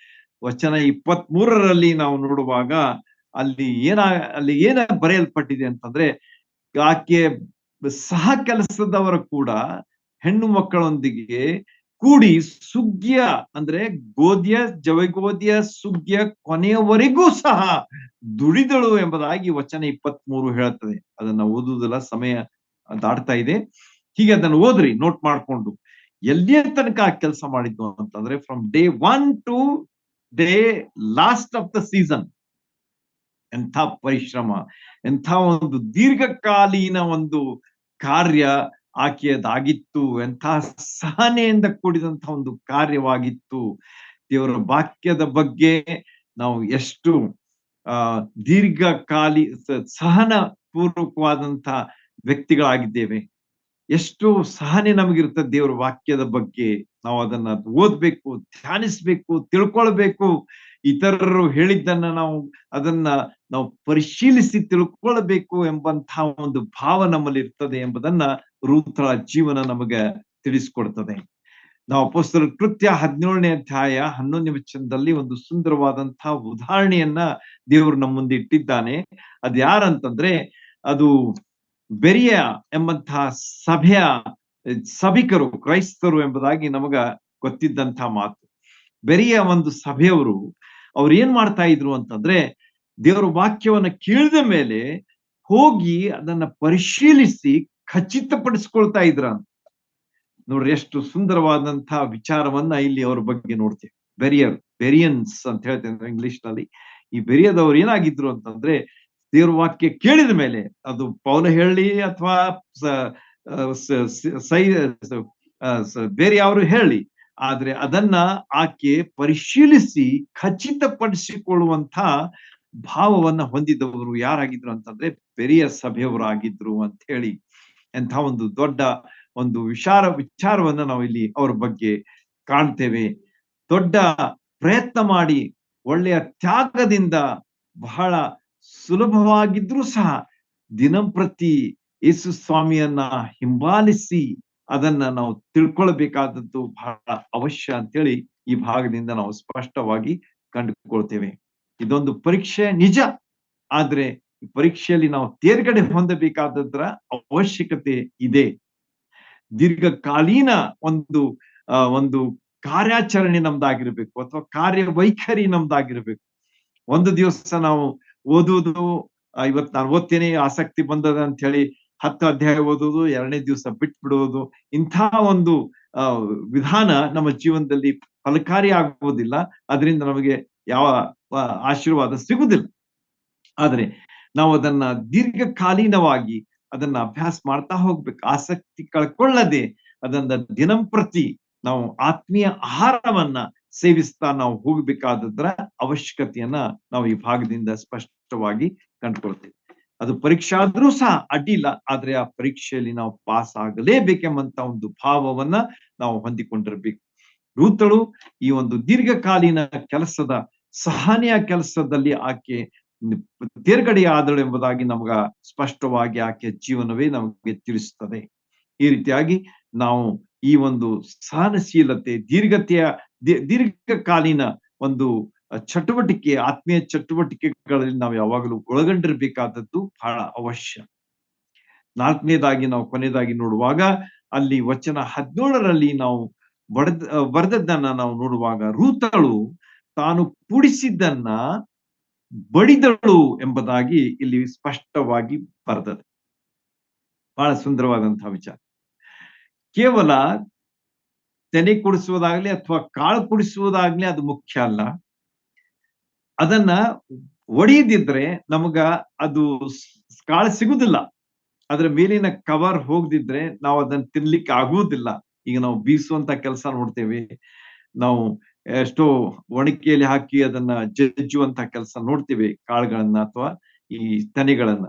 Speaker 2: ವಚನ 23ರಲ್ಲಿ ನಾವು ನೋಡುವಾಗ ಅಲ್ಲಿ ಏನ ಬರೆಯಲ್ಪಟ್ಟಿದೆ ಅಂತಂದ್ರೆ, ಆಕೆ ಸಹ ಕೆಲಸದವರು ಕೂಡ ಹೆಣ್ಣು ಮಕ್ಕಳೊಂದಿಗೆ ಕೂಡಿ ಸುಗ್ಗಿಯ ಅಂದ್ರೆ ಜವಗೋಧಿಯ ಸುಗ್ಗಿಯ ಕೊನೆಯವರೆಗೂ ಸಹ ದುಡಿದಳು ಎಂಬುದಾಗಿ ವಚನ 23 ಹೇಳುತ್ತದೆ. ಅದನ್ನ ಓದುವುದಿಲ್ಲ, ಸಮಯ ದಾಟ್ತಾ ಇದೆ. ಹೀಗೆ ಅದನ್ನು ಓದ್ರಿ ನೋಟ್ ಮಾಡ್ಕೊಂಡು. ಎಲ್ಲಿಯ ತನಕ ಕೆಲಸ ಮಾಡಿದ್ದು ಅಂತಂದ್ರೆ, from day 1 to day last of the season. ಎಂಥ ಪರಿಶ್ರಮ, ಎಂಥ ಒಂದು ದೀರ್ಘಕಾಲೀನ ಒಂದು ಕಾರ್ಯ ಆಕೆಯದಾಗಿತ್ತು, ಎಂಥ ಸಹನೆಯಿಂದ ಕೂಡಿದಂತಹ ಒಂದು ಕಾರ್ಯವಾಗಿತ್ತು. ದೇವರ ವಾಕ್ಯದ ಬಗ್ಗೆ ನಾವು ಎಷ್ಟು ಸಹನ ಪೂರ್ವಕವಾದಂತಹ ವ್ಯಕ್ತಿಗಳಾಗಿದ್ದೇವೆ. ಎಷ್ಟು ಸಹನೆ ನಮಗಿರ್ತದೆ ದೇವರ ವಾಕ್ಯದ ಬಗ್ಗೆ. ನಾವು ಅದನ್ನ ಓದ್ಬೇಕು, ಧ್ಯಾನಿಸ್ಬೇಕು, ತಿಳ್ಕೊಳ್ಬೇಕು. ಇತರರು ಹೇಳಿದ್ದನ್ನ ನಾವು ಪರಿಶೀಲಿಸಿ ತಿಳ್ಕೊಳ್ಬೇಕು ಎಂಬಂತಹ ಒಂದು ಭಾವ ನಮ್ಮಲ್ಲಿ ಇರ್ತದೆ ಎಂಬುದನ್ನ ರೂತಳ ಜೀವನ ನಮಗೆ ತಿಳಿಸ್ಕೊಡ್ತದೆ. ನಾವು ಅಪೊಸ್ತಲರ ಕೃತ್ಯ 17ನೇ ಅಧ್ಯಾಯ 11ನೇ ವಚನದಲ್ಲಿ ಒಂದು ಸುಂದರವಾದಂತಹ ಉದಾಹರಣೆಯನ್ನ ದೇವರು ನಮ್ಮ ಮುಂದೆ ಇಟ್ಟಿದ್ದಾನೆ. ಅದು ಯಾರಂತಂದ್ರೆ, ಅದು ಬೆರಿಯ ಎಂಬಂತಹ ಸಭಿಕರು, ಕ್ರೈಸ್ತರು ಎಂಬುದಾಗಿ ನಮಗ ಗೊತ್ತಿದ್ದಂತಹ ಮಾತು. ಬೆರಿಯ ಒಂದು ಸಭೆಯವರು ಅವ್ರು ಏನ್ ಮಾಡ್ತಾ ಇದ್ರು ಅಂತಂದ್ರೆ, ದೇವರ ವಾಕ್ಯವನ್ನ ಕೇಳಿದ ಮೇಲೆ ಹೋಗಿ ಅದನ್ನ ಪರಿಶೀಲಿಸಿ ಖಚಿತಪಡಿಸ್ಕೊಳ್ತಾ ಇದ್ರ ಅಂತ. ನೋಡ್ರಿ, ಎಷ್ಟು ಸುಂದರವಾದಂತಹ ವಿಚಾರವನ್ನ ಇಲ್ಲಿ ಅವ್ರ ಬಗ್ಗೆ ನೋಡ್ತೇವೆ. ಬೆರಿಯನ್ಸ್ ಅಂತ ಹೇಳ್ತೇವೆ ಇಂಗ್ಲಿಷ್ ನಲ್ಲಿ. ಈ ಬೆರಿಯದವ್ರು ಏನಾಗಿದ್ರು ಅಂತಂದ್ರೆ, ದೇವ್ರ ವಾಕ್ಯ ಕೇಳಿದ ಮೇಲೆ, ಅದು ಪೌಲ ಹೇಳಿ ಅಥವಾ ಬೇರೆ ಅವರು ಹೇಳಿ, ಆದ್ರೆ ಅದನ್ನ ಆಕೆ ಪರಿಶೀಲಿಸಿ ಖಚಿತಪಡಿಸಿಕೊಳ್ಳುವಂತ ಭಾವವನ್ನ ಹೊಂದಿದವರು ಯಾರಾಗಿದ್ರು ಅಂತಂದ್ರೆ ಬೆರಿಯ ಸಭೆಯವರಾಗಿದ್ರು ಅಂತ ಹೇಳಿ ಎಂಥ ಒಂದು ದೊಡ್ಡ ಒಂದು ವಿಚಾರವನ್ನ ನಾವು ಇಲ್ಲಿ ಅವ್ರ ಬಗ್ಗೆ ಕಾಣ್ತೇವೆ. ದೊಡ್ಡ ಪ್ರಯತ್ನ ಮಾಡಿ ಒಳ್ಳೆಯ ತ್ಯಾಗದಿಂದ ಬಹಳ ಸುಲಭವಾಗಿದ್ರೂ ಸಹ ದಿನಂಪ್ರತಿ ಯೇಸು ಸ್ವಾಮಿಯನ್ನ ಹಿಂಬಾಲಿಸಿ ಅದನ್ನ ನಾವು ತಿಳ್ಕೊಳ್ಬೇಕಾದದ್ದು ಬಹಳ ಅವಶ್ಯ ಅಂತೇಳಿ ಈ ಭಾಗದಿಂದ ನಾವು ಸ್ಪಷ್ಟವಾಗಿ ಕಂಡುಕೊಳ್ತೇವೆ. ಇದೊಂದು ಪರೀಕ್ಷೆ ನಿಜ, ಆದ್ರೆ ಈ ಪರೀಕ್ಷೆಯಲ್ಲಿ ನಾವು ತೇರ್ಗಡೆ ಹೊಂದಬೇಕಾದದ್ರ ಅವಶ್ಯಕತೆ ಇದೆ. ದೀರ್ಘಕಾಲೀನ ಒಂದು ಕಾರ್ಯಾಚರಣೆ ನಮ್ದಾಗಿರ್ಬೇಕು, ಅಥವಾ ಕಾರ್ಯವೈಖರಿ ನಮ್ದಾಗಿರ್ಬೇಕು. ಒಂದು ದಿವಸ ನಾವು ಓದುವುದು, ಇವತ್ತು ನಾನು ಓದ್ತೇನೆ, ಆಸಕ್ತಿ ಬಂದದ ಅಂತ ಹೇಳಿ 10 ಅಧ್ಯಾಯ ಓದುವುದು, 2ನೇ ದಿವಸ ಬಿಟ್ಬಿಡುವುದು, ಇಂಥ ಒಂದು ವಿಧಾನ ನಮ್ಮ ಜೀವನದಲ್ಲಿ ಫಲಕಾರಿ ಆಗುವುದಿಲ್ಲ. ಅದರಿಂದ ನಮಗೆ ಯಾವ ಆಶೀರ್ವಾದ ಸಿಗುವುದಿಲ್ಲ. ಆದ್ರೆ ನಾವು ಅದನ್ನ ದೀರ್ಘಕಾಲೀನವಾಗಿ ಅದನ್ನ ಅಭ್ಯಾಸ ಮಾಡ್ತಾ ಹೋಗ್ಬೇಕು. ಆಸಕ್ತಿ ಕಳ್ಕೊಳ್ಳದೆ ಅದನ್ನ ದಿನಂಪ್ರತಿ ನಾವು ಆತ್ಮೀಯ ಆಹಾರವನ್ನ ಸೇವಿಸ್ತಾ ನಾವು ಹೋಗ್ಬೇಕಾದದ್ರ ಅವಶ್ಯಕತೆಯನ್ನ ನಾವು ಈ ಭಾಗದಿಂದ ಸ್ಪಷ್ಟವಾಗಿ ಕಂಡುಕೊಳ್ತೇವೆ. ಅದು ಪರೀಕ್ಷೆ ಆದ್ರೂ ಸಹ ಅಡ್ಡಿಲ್ಲ, ಆದ್ರೆ ಆ ಪರೀಕ್ಷೆಯಲ್ಲಿ ನಾವು ಪಾಸ್ ಆಗಲೇಬೇಕೆಂಬಂತ ಒಂದು ಭಾವವನ್ನ ನಾವು ಹೊಂದಿಕೊಂಡಿರ್ಬೇಕು. ರೂತಳು ಈ ಒಂದು ದೀರ್ಘಕಾಲೀನ ಕೆಲಸದ ಸಹನೆಯ ಕೆಲಸದಲ್ಲಿ ಆಕೆ ತೇರ್ಗಡೆ ಆದಳು ಎಂಬುದಾಗಿ ನಮಗ ಸ್ಪಷ್ಟವಾಗಿ ಆಕೆಯ ಜೀವನವೇ ನಮಗೆ ತಿಳಿಸುತ್ತದೆ. ಈ ರೀತಿಯಾಗಿ ನಾವು ಈ ಒಂದು ಸಹನಶೀಲತೆ, ದೀರ್ಘಕಾಲೀನ ಒಂದು ಚಟುವಟಿಕೆ, ಆತ್ಮೀಯ ಚಟುವಟಿಕೆಗಳಲ್ಲಿ ನಾವು ಯಾವಾಗಲೂ ಒಳಗೊಂಡಿರ್ಬೇಕಾದದ್ದು ಬಹಳ ಅವಶ್ಯ. ನಾಲ್ಕನೇದಾಗಿ ನಾವು ಕೊನೆಯದಾಗಿ ನೋಡುವಾಗ ಅಲ್ಲಿ ವಚನ 17ರಲ್ಲಿ ನಾವು ಬರೆದದ್ದನ್ನ ನಾವು ನೋಡುವಾಗ, ರೂತಳು ತಾನು ಕೂಡಿಸಿದ್ದನ್ನ ಬಡಿದಳು ಎಂಬುದಾಗಿ ಇಲ್ಲಿ ಸ್ಪಷ್ಟವಾಗಿ ಬರೆದದ್ದು. ಬಹಳ ಸುಂದರವಾದಂತಹ ವಿಚಾರ. ಕೇವಲ ತೆನೆ ಕುಡಿಸುವುದಾಗ್ಲಿ ಅಥವಾ ಕಾಳು ಕುಡಿಸುವುದಾಗ್ಲಿ ಅದು ಮುಖ್ಯ ಅಲ್ಲ. ಅದನ್ನ ಒಡೆಯದಿದ್ರೆ ನಮಗ ಅದು ಕಾಳು ಸಿಗುದಿಲ್ಲ. ಅದರ ಮೇಲಿನ ಕವರ್ ಹೋಗದಿದ್ರೆ ನಾವು ಅದನ್ನ ತಿನ್ಲಿಕ್ಕೆ ಆಗುವುದಿಲ್ಲ. ಈಗ ನಾವು ಬೀಸುವಂತ ಕೆಲಸ ನೋಡ್ತೇವೆ, ನಾವು ಎಷ್ಟೋ ಒಣಕೆಯಲ್ಲಿ ಹಾಕಿ ಅದನ್ನ ಜಜ್ಜುವಂತ ಕೆಲಸ ನೋಡ್ತೇವೆ, ಕಾಳುಗಳನ್ನ ಅಥವಾ ಈ ತೆನೆಗಳನ್ನ.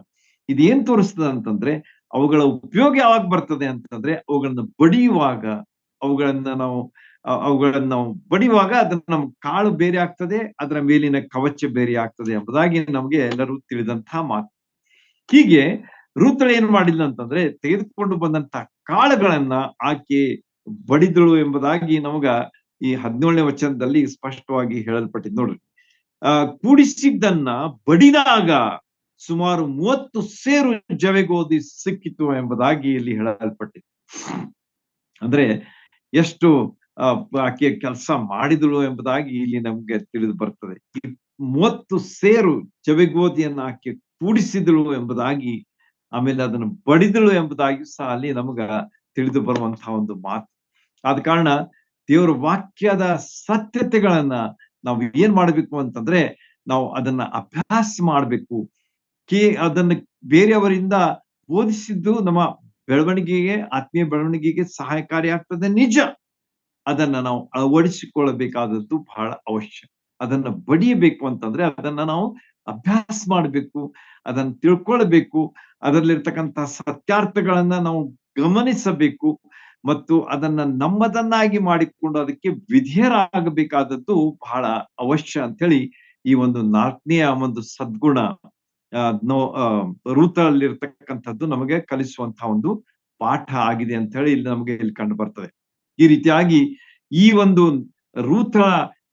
Speaker 2: ಇದೇನ್ ತೋರಿಸ್ತದೆ ಅಂತಂದ್ರೆ ಅವುಗಳ ಉಪಯೋಗ ಯಾವಾಗ ಬರ್ತದೆ ಅಂತಂದ್ರೆ ಅವುಗಳನ್ನ ಬಡಿಯುವಾಗ, ಅವುಗಳನ್ನ ನಾವು ಬಡಿಯುವಾಗ ಅದನ್ನ ನಮ್ಗೆ ಕಾಳು ಬೇರೆ ಆಗ್ತದೆ, ಅದರ ಮೇಲಿನ ಕವಚ ಬೇರೆ ಆಗ್ತದೆ ಎಂಬುದಾಗಿ ನಮ್ಗೆ ಎಲ್ಲರೂ ತಿಳಿದಂತಹ ಮಾತು. ಹೀಗೆ ರೂತಳು ಏನ್ ಮಾಡಿಲ್ಲ ಅಂತಂದ್ರೆ ತೆಗೆದುಕೊಂಡು ಬಂದಂತ ಕಾಳುಗಳನ್ನ ಆಕೆ ಬಡಿದಳು ಎಂಬುದಾಗಿ ನಮಗ ಈ 17ನೇ ವಚನದಲ್ಲಿ ಸ್ಪಷ್ಟವಾಗಿ ಹೇಳಲ್ಪಟ್ಟಿದ್ ನೋಡ್ರಿ. ಕೂಡಿಸಿದ್ದನ್ನ ಬಡಿದಾಗ ಸುಮಾರು 30 ಸೇರು ಜವೆಗೋದಿ ಸಿಕ್ಕಿತು ಎಂಬುದಾಗಿ ಇಲ್ಲಿ ಹೇಳಲ್ಪಟ್ಟಿದೆ. ಅಂದ್ರೆ ಎಷ್ಟು ಆಕೆ ಕೆಲಸ ಮಾಡಿದಳು ಎಂಬುದಾಗಿ ಇಲ್ಲಿ ನಮ್ಗೆ ತಿಳಿದು ಬರ್ತದೆ. ಈ 30 ಸೇರು ಜವೆಗೋದಿಯನ್ನ ಆಕೆ ಕೂಡಿಸಿದಳು ಎಂಬುದಾಗಿ, ಆಮೇಲೆ ಅದನ್ನು ಬಡಿದಳು ಎಂಬುದಾಗಿ ಸಹ ಅಲ್ಲಿ ನಮಗ ತಿಳಿದು ಬರುವಂತಹ ಒಂದು ಮಾತು. ಆದ ಕಾರಣ ದೇವರ ವಾಕ್ಯದ ಸತ್ಯತೆಗಳನ್ನ ನಾವು ಏನ್ ಮಾಡ್ಬೇಕು ಅಂತಂದ್ರೆ ನಾವು ಅದನ್ನ ಅಭ್ಯಾಸ ಮಾಡ್ಬೇಕು. ಅದನ್ನ ಬೇರೆಯವರಿಂದ ಬೋಧಿಸಿದ್ದು ನಮ್ಮ ಬೆಳವಣಿಗೆಗೆ, ಆತ್ಮೀಯ ಬೆಳವಣಿಗೆಗೆ ಸಹಾಯಕಾರಿ ಆಗ್ತದೆ, ನಿಜ. ಅದನ್ನ ನಾವು ಅಳವಡಿಸಿಕೊಳ್ಳಬೇಕಾದದ್ದು ಬಹಳ ಅವಶ್ಯ. ಅದನ್ನ ಬಡಿಯಬೇಕು ಅಂತಂದ್ರೆ ಅದನ್ನ ನಾವು ಅಭ್ಯಾಸ ಮಾಡ್ಬೇಕು, ಅದನ್ನ ತಿಳ್ಕೊಳ್ಬೇಕು, ಅದರಲ್ಲಿರ್ತಕ್ಕಂಥ ಸತ್ಯಾರ್ಥಗಳನ್ನ ನಾವು ಗಮನಿಸಬೇಕು ಮತ್ತು ಅದನ್ನ ನಮ್ಮದನ್ನಾಗಿ ಮಾಡಿಕೊಂಡು ಅದಕ್ಕೆ ವಿಧೇಯರಾಗಬೇಕಾದದ್ದು ಬಹಳ ಅವಶ್ಯ ಅಂತ ಹೇಳಿ ಈ ಒಂದು 4ನೇ ಒಂದು ಸದ್ಗುಣ ರೂತಳಲ್ಲಿರ್ತಕ್ಕಂಥದ್ದು ನಮಗೆ ಕಲಿಸುವಂತಹ ಒಂದು ಪಾಠ ಆಗಿದೆ ಅಂತ ಹೇಳಿ ಇಲ್ಲಿ ನಮಗೆ ಇಲ್ಲಿ ಕಂಡು ಬರ್ತದೆ. ಈ ರೀತಿಯಾಗಿ ಈ ಒಂದು ರೂತಳ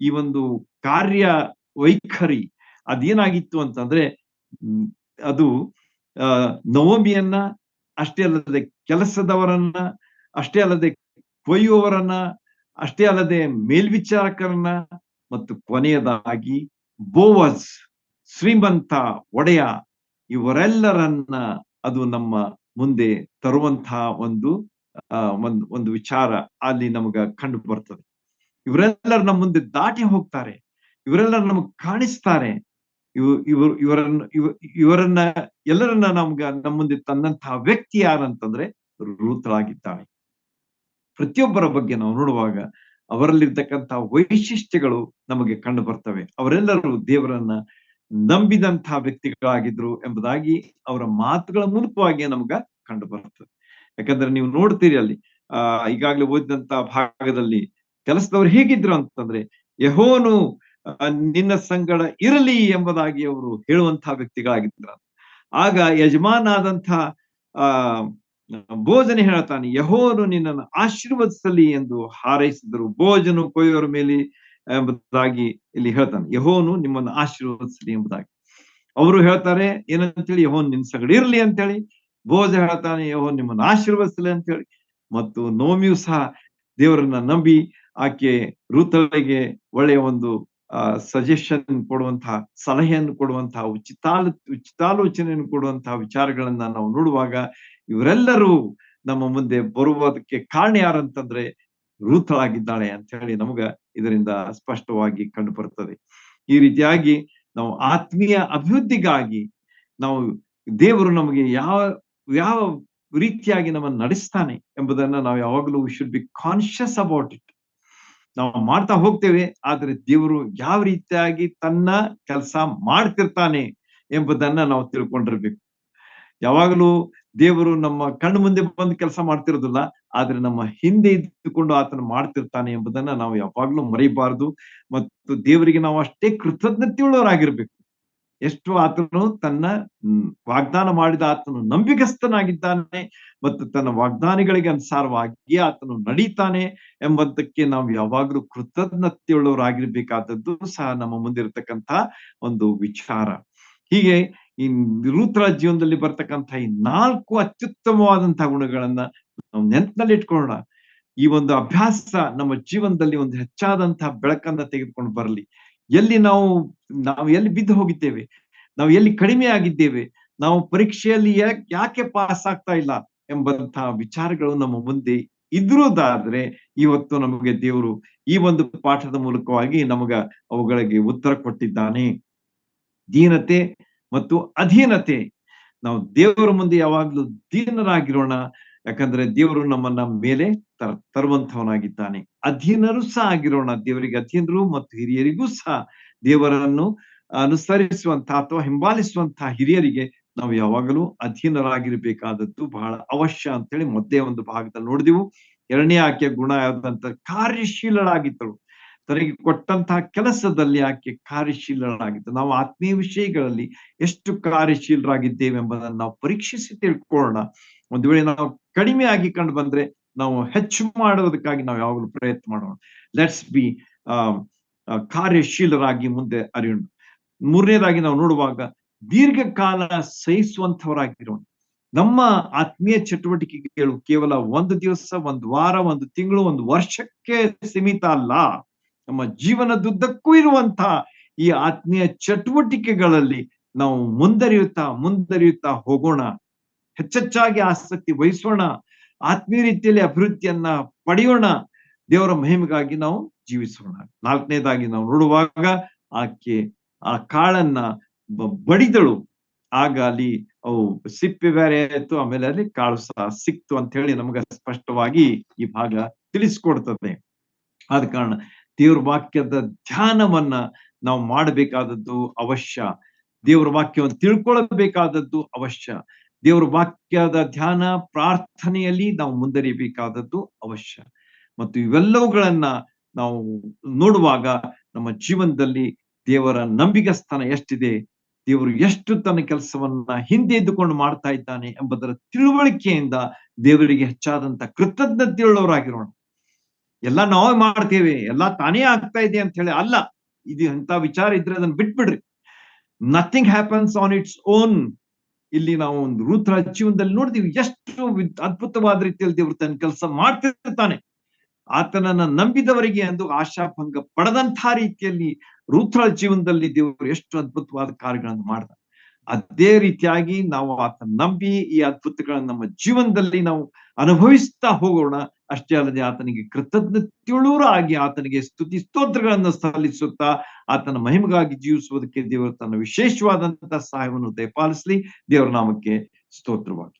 Speaker 2: ಈ ಒಂದು ಕಾರ್ಯ ವೈಖರಿ ಅದೇನಾಗಿತ್ತು ಅಂತಂದ್ರೆ ಅದು ನವೋಮಿಯನ್ನ ಅಷ್ಟೇ ಅಲ್ಲದೆ ಕೆಲಸದವರನ್ನ, ಅಷ್ಟೇ ಅಲ್ಲದೆ ಕೊಯ್ಯುವವರನ್ನ, ಅಷ್ಟೇ ಅಲ್ಲದೆ ಮೇಲ್ವಿಚಾರಕರನ್ನ ಮತ್ತು ಕೊನೆಯದಾಗಿ ಬೋವಜ್ ಶ್ರೀಮಂತ ಒಡೆಯ ಇವರೆಲ್ಲರನ್ನ ಅದು ನಮ್ಮ ಮುಂದೆ ತರುವಂತಹ ಒಂದು ವಿಚಾರ ಅಲ್ಲಿ ನಮಗ ಕಂಡು ಬರ್ತದೆ. ಇವರೆಲ್ಲರೂ ನಮ್ಮ ಮುಂದೆ ದಾಟಿ ಹೋಗ್ತಾರೆ, ಇವರೆಲ್ಲರೂ ನಮಗ್ ಕಾಣಿಸ್ತಾರೆ. ಇವರನ್ನ ಎಲ್ಲರನ್ನ ನಮ್ಮ ಮುಂದೆ ತಂದಂತಹ ವ್ಯಕ್ತಿ ಯಾರಂತಂದ್ರೆ ರೂತಳಾಗಿದ್ದಾಳೆ. ಪ್ರತಿಯೊಬ್ಬರ ಬಗ್ಗೆ ನಾವು ನೋಡುವಾಗ ಅವರಲ್ಲಿರ್ತಕ್ಕಂತಹ ವೈಶಿಷ್ಟ್ಯಗಳು ನಮಗೆ ಕಂಡು ಬರ್ತವೆ. ಅವರೆಲ್ಲರೂ ದೇವರನ್ನ ನಂಬಿದಂತಹ ವ್ಯಕ್ತಿಗಳಾಗಿದ್ರು ಎಂಬುದಾಗಿ ಅವರ ಮಾತುಗಳ ಮೂಲಕವಾಗಿ ನಮಗ ಕಂಡು ಬರ್ತದೆ. ಯಾಕಂದ್ರೆ ನೀವು ನೋಡ್ತೀರಿ ಅಲ್ಲಿ ಈಗಾಗಲೇ ಓದಿದಂತ ಭಾಗದಲ್ಲಿ ಕೆಲಸದವ್ರು ಹೇಗಿದ್ರು ಅಂತಂದ್ರೆ, ಯೆಹೋವನು ನಿನ್ನ ಸಂಗಡ ಇರಲಿ ಎಂಬುದಾಗಿ ಅವರು ಹೇಳುವಂತಹ ವ್ಯಕ್ತಿಗಳಾಗಿದ್ರ. ಆಗ ಯಜಮಾನಾದಂತಹ ಬೋಜನೆ ಹೇಳ್ತಾನೆ, ಯೆಹೋವನು ನಿನ್ನನ್ನು ಆಶೀರ್ವದಿಸಲಿ ಎಂದು ಹಾರೈಸಿದರು. ಬೋಜನು ಕೊಯ್ಯೋರ ಮೇಲೆ ಎಂಬುದಾಗಿ ಇಲ್ಲಿ ಹೇಳ್ತಾನೆ, ಯೆಹೋವನು ನಿಮ್ಮನ್ನು ಆಶೀರ್ವದಿಸಲಿ ಎಂಬುದಾಗಿ. ಅವರು ಹೇಳ್ತಾರೆ ಏನಂತೇಳಿ, ಯೆಹೋವನು ನಿನ್ನ ಸಂಗಡ ಇರ್ಲಿ ಅಂತೇಳಿ. ಬೋಜ ಹೇಳ್ತಾನೆ, ಯೆಹೋವನು ನಿಮ್ಮನ್ನು ಆಶೀರ್ವದಿಸಲಿ ಅಂತೇಳಿ. ಮತ್ತು ನೋಮಿಯು ಸಹ ದೇವರನ್ನ ನಂಬಿ ಆಕೆ ರೂತಳಿಗೆ ಒಳ್ಳೆಯ ಒಂದು ಸಜೆಷನ್ ಕೊಡುವಂತಹ, ಸಲಹೆಯನ್ನು ಕೊಡುವಂತಹ, ಉಚಿತಾಲೋಚನೆಯನ್ನು ಕೊಡುವಂತಹ ವಿಚಾರಗಳನ್ನ ನಾವು ನೋಡುವಾಗ ಇವರೆಲ್ಲರೂ ನಮ್ಮ ಮುಂದೆ ಬರುವುದಕ್ಕೆ ಕಾರಣ ಯಾರಂತಂದ್ರೆ ರೂತಳಾಗಿದ್ದಾಳೆ ಅಂತ ಹೇಳಿ ನಮಗ ಇದರಿಂದ ಸ್ಪಷ್ಟವಾಗಿ ಕಂಡು ಬರ್ತದೆ. ಈ ರೀತಿಯಾಗಿ ನಾವು ಆತ್ಮೀಯ ಅಭಿವೃದ್ಧಿಗಾಗಿ ನಾವು ದೇವರು ನಮಗೆ ಯಾವ ಯಾವ ರೀತಿಯಾಗಿ ನಮ್ಮನ್ನು ನಡೆಸ್ತಾನೆ ಎಂಬುದನ್ನ ನಾವು ಯಾವಾಗಲೂ should be conscious about it. ನಾವು ಮಾಡ್ತಾ ಹೋಗ್ತೇವೆ, ಆದ್ರೆ ದೇವರು ಯಾವ ರೀತಿಯಾಗಿ ತನ್ನ ಕೆಲಸ ಮಾಡ್ತಿರ್ತಾನೆ ಎಂಬುದನ್ನ ನಾವು ತಿಳ್ಕೊಂಡಿರ್ಬೇಕು. ಯಾವಾಗಲೂ ದೇವರು ನಮ್ಮ ಕಣ್ಣು ಮುಂದೆ ಬಂದು ಕೆಲಸ ಮಾಡ್ತಿರೋದಿಲ್ಲ, ಆದ್ರೆ ನಮ್ಮ ಹಿಂದೆ ಇದ್ದುಕೊಂಡು ಆತನ ಮಾಡ್ತಿರ್ತಾನೆ ಎಂಬುದನ್ನ ನಾವು ಯಾವಾಗ್ಲೂ ಮರೆಯಬಾರದು. ಮತ್ತು ದೇವರಿಗೆ ನಾವು ಅಷ್ಟೇ ಕೃತಜ್ಞತೆಯುಳ್ಳವರಾಗಿರ್ಬೇಕು. ಎಷ್ಟು ಆತನು ತನ್ನ ವಾಗ್ದಾನ ಮಾಡಿದ ಆತನು ನಂಬಿಗಸ್ತನಾಗಿದ್ದಾನೆ ಮತ್ತು ತನ್ನ ವಾಗ್ದಾನಿಗಳಿಗೆ ಅನುಸಾರವಾಗಿ ಆತನು ನಡೀತಾನೆ ಎಂಬುದಕ್ಕೆ ನಾವು ಯಾವಾಗಲೂ ಕೃತಜ್ಞತೆಯುಳ್ಳವರಾಗಿರ್ಬೇಕಾದದ್ದು ಸಹ ನಮ್ಮ ಮುಂದಿರತಕ್ಕಂತ ಒಂದು ವಿಚಾರ. ಹೀಗೆ ಈ ರೂತರ ಜೀವನದಲ್ಲಿ ಬರ್ತಕ್ಕಂಥ ಈ 4 ಅತ್ಯುತ್ತಮವಾದಂತಹ ಗುಣಗಳನ್ನ ನಾವು ನೆನಪಿನಲ್ಲಿ ಇಟ್ಕೊಳ್ಳೋಣ. ಈ ಒಂದು ಅಭ್ಯಾಸ ನಮ್ಮ ಜೀವನದಲ್ಲಿ ಒಂದು ಹೆಚ್ಚಾದಂತಹ ಬೆಳಕನ್ನ ತೆಗೆದುಕೊಂಡು ಬರಲಿ. ಎಲ್ಲಿ ನಾವು ಎಲ್ಲಿ ಬಿದ್ದು ಹೋಗಿದ್ದೇವೆ, ನಾವು ಎಲ್ಲಿ ಕಡಿಮೆ ಆಗಿದ್ದೇವೆ, ನಾವು ಪರೀಕ್ಷೆಯಲ್ಲಿ ಯಾಕೆ ಪಾಸ್ ಆಗ್ತಾ ಇಲ್ಲ ಎಂಬಂತಹ ವಿಚಾರಗಳು ನಮ್ಮ ಮುಂದೆ ಇದ್ರುದಾದ್ರೆ ಇವತ್ತು ನಮಗೆ ದೇವರು ಈ ಒಂದು ಪಾಠದ ಮೂಲಕವಾಗಿ ಅವುಗಳಿಗೆ ಉತ್ತರ ಕೊಟ್ಟಿದ್ದಾನೆ. ದೀನತೆ ಮತ್ತು ಅಧೀನತೆ, ನಾವು ದೇವರ ಮುಂದೆ ಯಾವಾಗ್ಲೂ ದೀನರಾಗಿರೋಣ. ಯಾಕಂದ್ರೆ ದೇವರು ನಮ್ಮನ್ನ ಮೇಲೆ ತರುವಂತವನಾಗಿದ್ದಾನೆ. ಅಧೀನರು ಸಹ ಆಗಿರೋಣ. ದೇವರಿಗೆ ಅಧೀನರು ಮತ್ತು ಹಿರಿಯರಿಗೂ ಸಹ ದೇವರನ್ನು ಅನುಸರಿಸುವಂತಹ ಅಥವಾ ಹಿಂಬಾಲಿಸುವಂತಹ ಹಿರಿಯರಿಗೆ ನಾವು ಯಾವಾಗಲೂ ಅಧೀನರಾಗಿರ್ಬೇಕಾದದ್ದು ಬಹಳ ಅವಶ್ಯ ಅಂತೇಳಿ ಮೊದಲೇ ಒಂದು ಭಾಗದಲ್ಲಿ ನೋಡಿದೆವು. 2ನೇ ಆಕೆಯ ಗುಣ ಯಾವ್ದಂತ ಕಾರ್ಯಶೀಲಳಾಗಿದ್ದಳು. ತನಗೆ ಕೊಟ್ಟಂತಹ ಕೆಲಸದಲ್ಲಿ ಆಕೆ ಕಾರ್ಯಶೀಲರಾಗಿತ್ತು. ನಾವು ಆತ್ಮೀಯ ವಿಷಯಗಳಲ್ಲಿ ಎಷ್ಟು ಕಾರ್ಯಶೀಲರಾಗಿದ್ದೇವೆ ಎಂಬುದನ್ನು ನಾವು ಪರೀಕ್ಷಿಸಿ ತಿಳ್ಕೊಳ್ಳೋಣ. ಒಂದು ವೇಳೆ ನಾವು ಕಡಿಮೆ ಆಗಿ ಕಂಡು ಬಂದ್ರೆ ನಾವು ಹೆಚ್ಚು ಮಾಡುವುದಕ್ಕಾಗಿ ನಾವು ಯಾವಾಗಲೂ ಪ್ರಯತ್ನ ಮಾಡೋಣ. ಲೆಟ್ಸ್ ಬಿ ಕಾರ್ಯಶೀಲರಾಗಿ ಮುಂದೆ ಅರಿಯೋಣ. 3ನೇದಾಗಿ ನಾವು ನೋಡುವಾಗ ದೀರ್ಘಕಾಲ ಸಹಿಸುವಂತವರಾಗಿರೋಣ. ನಮ್ಮ ಆತ್ಮೀಯ ಚಟುವಟಿಕೆಗಳು ಕೇವಲ 1 ದಿವಸ, 1 ವಾರ, 1 ತಿಂಗಳು, 1 ವರ್ಷಕ್ಕೆ ಸೀಮಿತ ಅಲ್ಲ. ನಮ್ಮ ಜೀವನದುದ್ದಕ್ಕೂ ಇರುವಂತಹ ಈ ಆತ್ಮೀಯ ಚಟುವಟಿಕೆಗಳಲ್ಲಿ ನಾವು ಮುಂದರಿಯುತ್ತಾ ಹೋಗೋಣ. ಹೆಚ್ಚೆಚ್ಚಾಗಿ ಆಸಕ್ತಿ ವಹಿಸೋಣ. ಆತ್ಮೀಯ ರೀತಿಯಲ್ಲಿ ಅಭಿವೃದ್ಧಿಯನ್ನ ಪಡೆಯೋಣ. ದೇವರ ಮಹಿಮೆಗಾಗಿ ನಾವು ಜೀವಿಸೋಣ. 4ನೇದಾಗಿ ನಾವು ನೋಡುವಾಗ ಆಕೆ ಆ ಕಾಳನ್ನ ಬಡಿದಳು. ಆಗ ಅಲ್ಲಿ ಅವು ಸಿಪ್ಪೆ ಬೇರೆ ಆಯ್ತು, ಆಮೇಲೆ ಅಲ್ಲಿ ಕಾಳು ಸಹ ಸಿಕ್ತು ಅಂತ ಹೇಳಿ ನಮ್ಗೆ ಸ್ಪಷ್ಟವಾಗಿ ಈ ಭಾಗ ತಿಳಿಸ್ಕೊಡ್ತದೆ. ಆದ ಕಾರಣ ದೇವ್ರ ವಾಕ್ಯದ ಧ್ಯಾನವನ್ನ ನಾವು ಮಾಡಬೇಕಾದದ್ದು ಅವಶ್ಯ. ದೇವರ ವಾಕ್ಯವನ್ನು ತಿಳ್ಕೊಳ್ಳಬೇಕಾದದ್ದು ಅವಶ್ಯ. ದೇವರ ವಾಕ್ಯದ ಧ್ಯಾನ, ಪ್ರಾರ್ಥನೆಯಲ್ಲಿ ನಾವು ಮುಂದರಿಯಬೇಕಾದದ್ದು ಅವಶ್ಯ. ಮತ್ತು ಇವೆಲ್ಲವುಗಳನ್ನ ನಾವು ನೋಡುವಾಗ ನಮ್ಮ ಜೀವನದಲ್ಲಿ ದೇವರ ನಂಬಿಗಸ್ತನ ಎಷ್ಟಿದೆ, ದೇವರು ಎಷ್ಟು ತನ್ನ ಕೆಲಸವನ್ನ ಹಿಂದೆ ಇದ್ದುಕೊಂಡು ಮಾಡ್ತಾ ಇದ್ದಾನೆ ಎಂಬುದರ ತಿಳುವಳಿಕೆಯಿಂದ ದೇವರಿಗೆ ಹೆಚ್ಚಾದಂತ ಕೃತಜ್ಞತೆಯುಳ್ಳವರಾಗಿರೋಣ. ಎಲ್ಲ ನಾವೇ ಮಾಡ್ತೇವೆ, ಎಲ್ಲ ತಾನೇ ಆಗ್ತಾ ಇದೆ ಅಂತ ಹೇಳಿ ಅಲ್ಲ. ಇದು ಅಂತ ವಿಚಾರ ಇದ್ರೆ ಅದನ್ನ ಬಿಟ್ಬಿಡ್ರಿ. Nothing happens on its own. ಇಲ್ಲಿ ನಾವು ಒಂದು ರೂತರ ಜೀವನದಲ್ಲಿ ನೋಡ್ತೀವಿ, ಎಷ್ಟು ಅದ್ಭುತವಾದ ರೀತಿಯಲ್ಲಿ ದೇವರು ತನ್ನ ಕೆಲಸ ಮಾಡ್ತಿರ್ತಾನೆ. ಆತನನ್ನ ನಂಬಿದವರಿಗೆ ಎಂದು ಆಶಾಭಂಗ ಪಡೆದಂತಹ ರೀತಿಯಲ್ಲಿ ರೂತರ ಜೀವನದಲ್ಲಿ ದೇವರು ಎಷ್ಟು ಅದ್ಭುತವಾದ ಕಾರ್ಯಗಳನ್ನು ಮಾಡ್ದ. ಅದೇ ರೀತಿಯಾಗಿ ನಾವು ಆತನ ನಂಬಿ ಈ ಅದ್ಭುತಗಳನ್ನು ನಮ್ಮ ಜೀವನದಲ್ಲಿ ನಾವು ಅನುಭವಿಸ್ತಾ ಹೋಗೋಣ. ಅಷ್ಟೇ ಅಲ್ಲದೆ ಆತನಿಗೆ ಕೃತಜ್ಞತೆಯುಳ್ಳವರಾಗಿ ಆತನಿಗೆ ಸ್ತುತಿ ಸ್ತೋತ್ರಗಳನ್ನು ಸಲ್ಲಿಸುತ್ತಾ ಆತನ ಮಹಿಮೆಗಾಗಿ ಜೀವಿಸುವುದಕ್ಕೆ ದೇವರು ತನ್ನ ವಿಶೇಷವಾದಂತಹ ಸಹಾಯವನ್ನು ದಯಪಾಲಿಸಲಿ. ದೇವರ ನಾಮಕ್ಕೆ ಸ್ತೋತ್ರವಾಗಿ.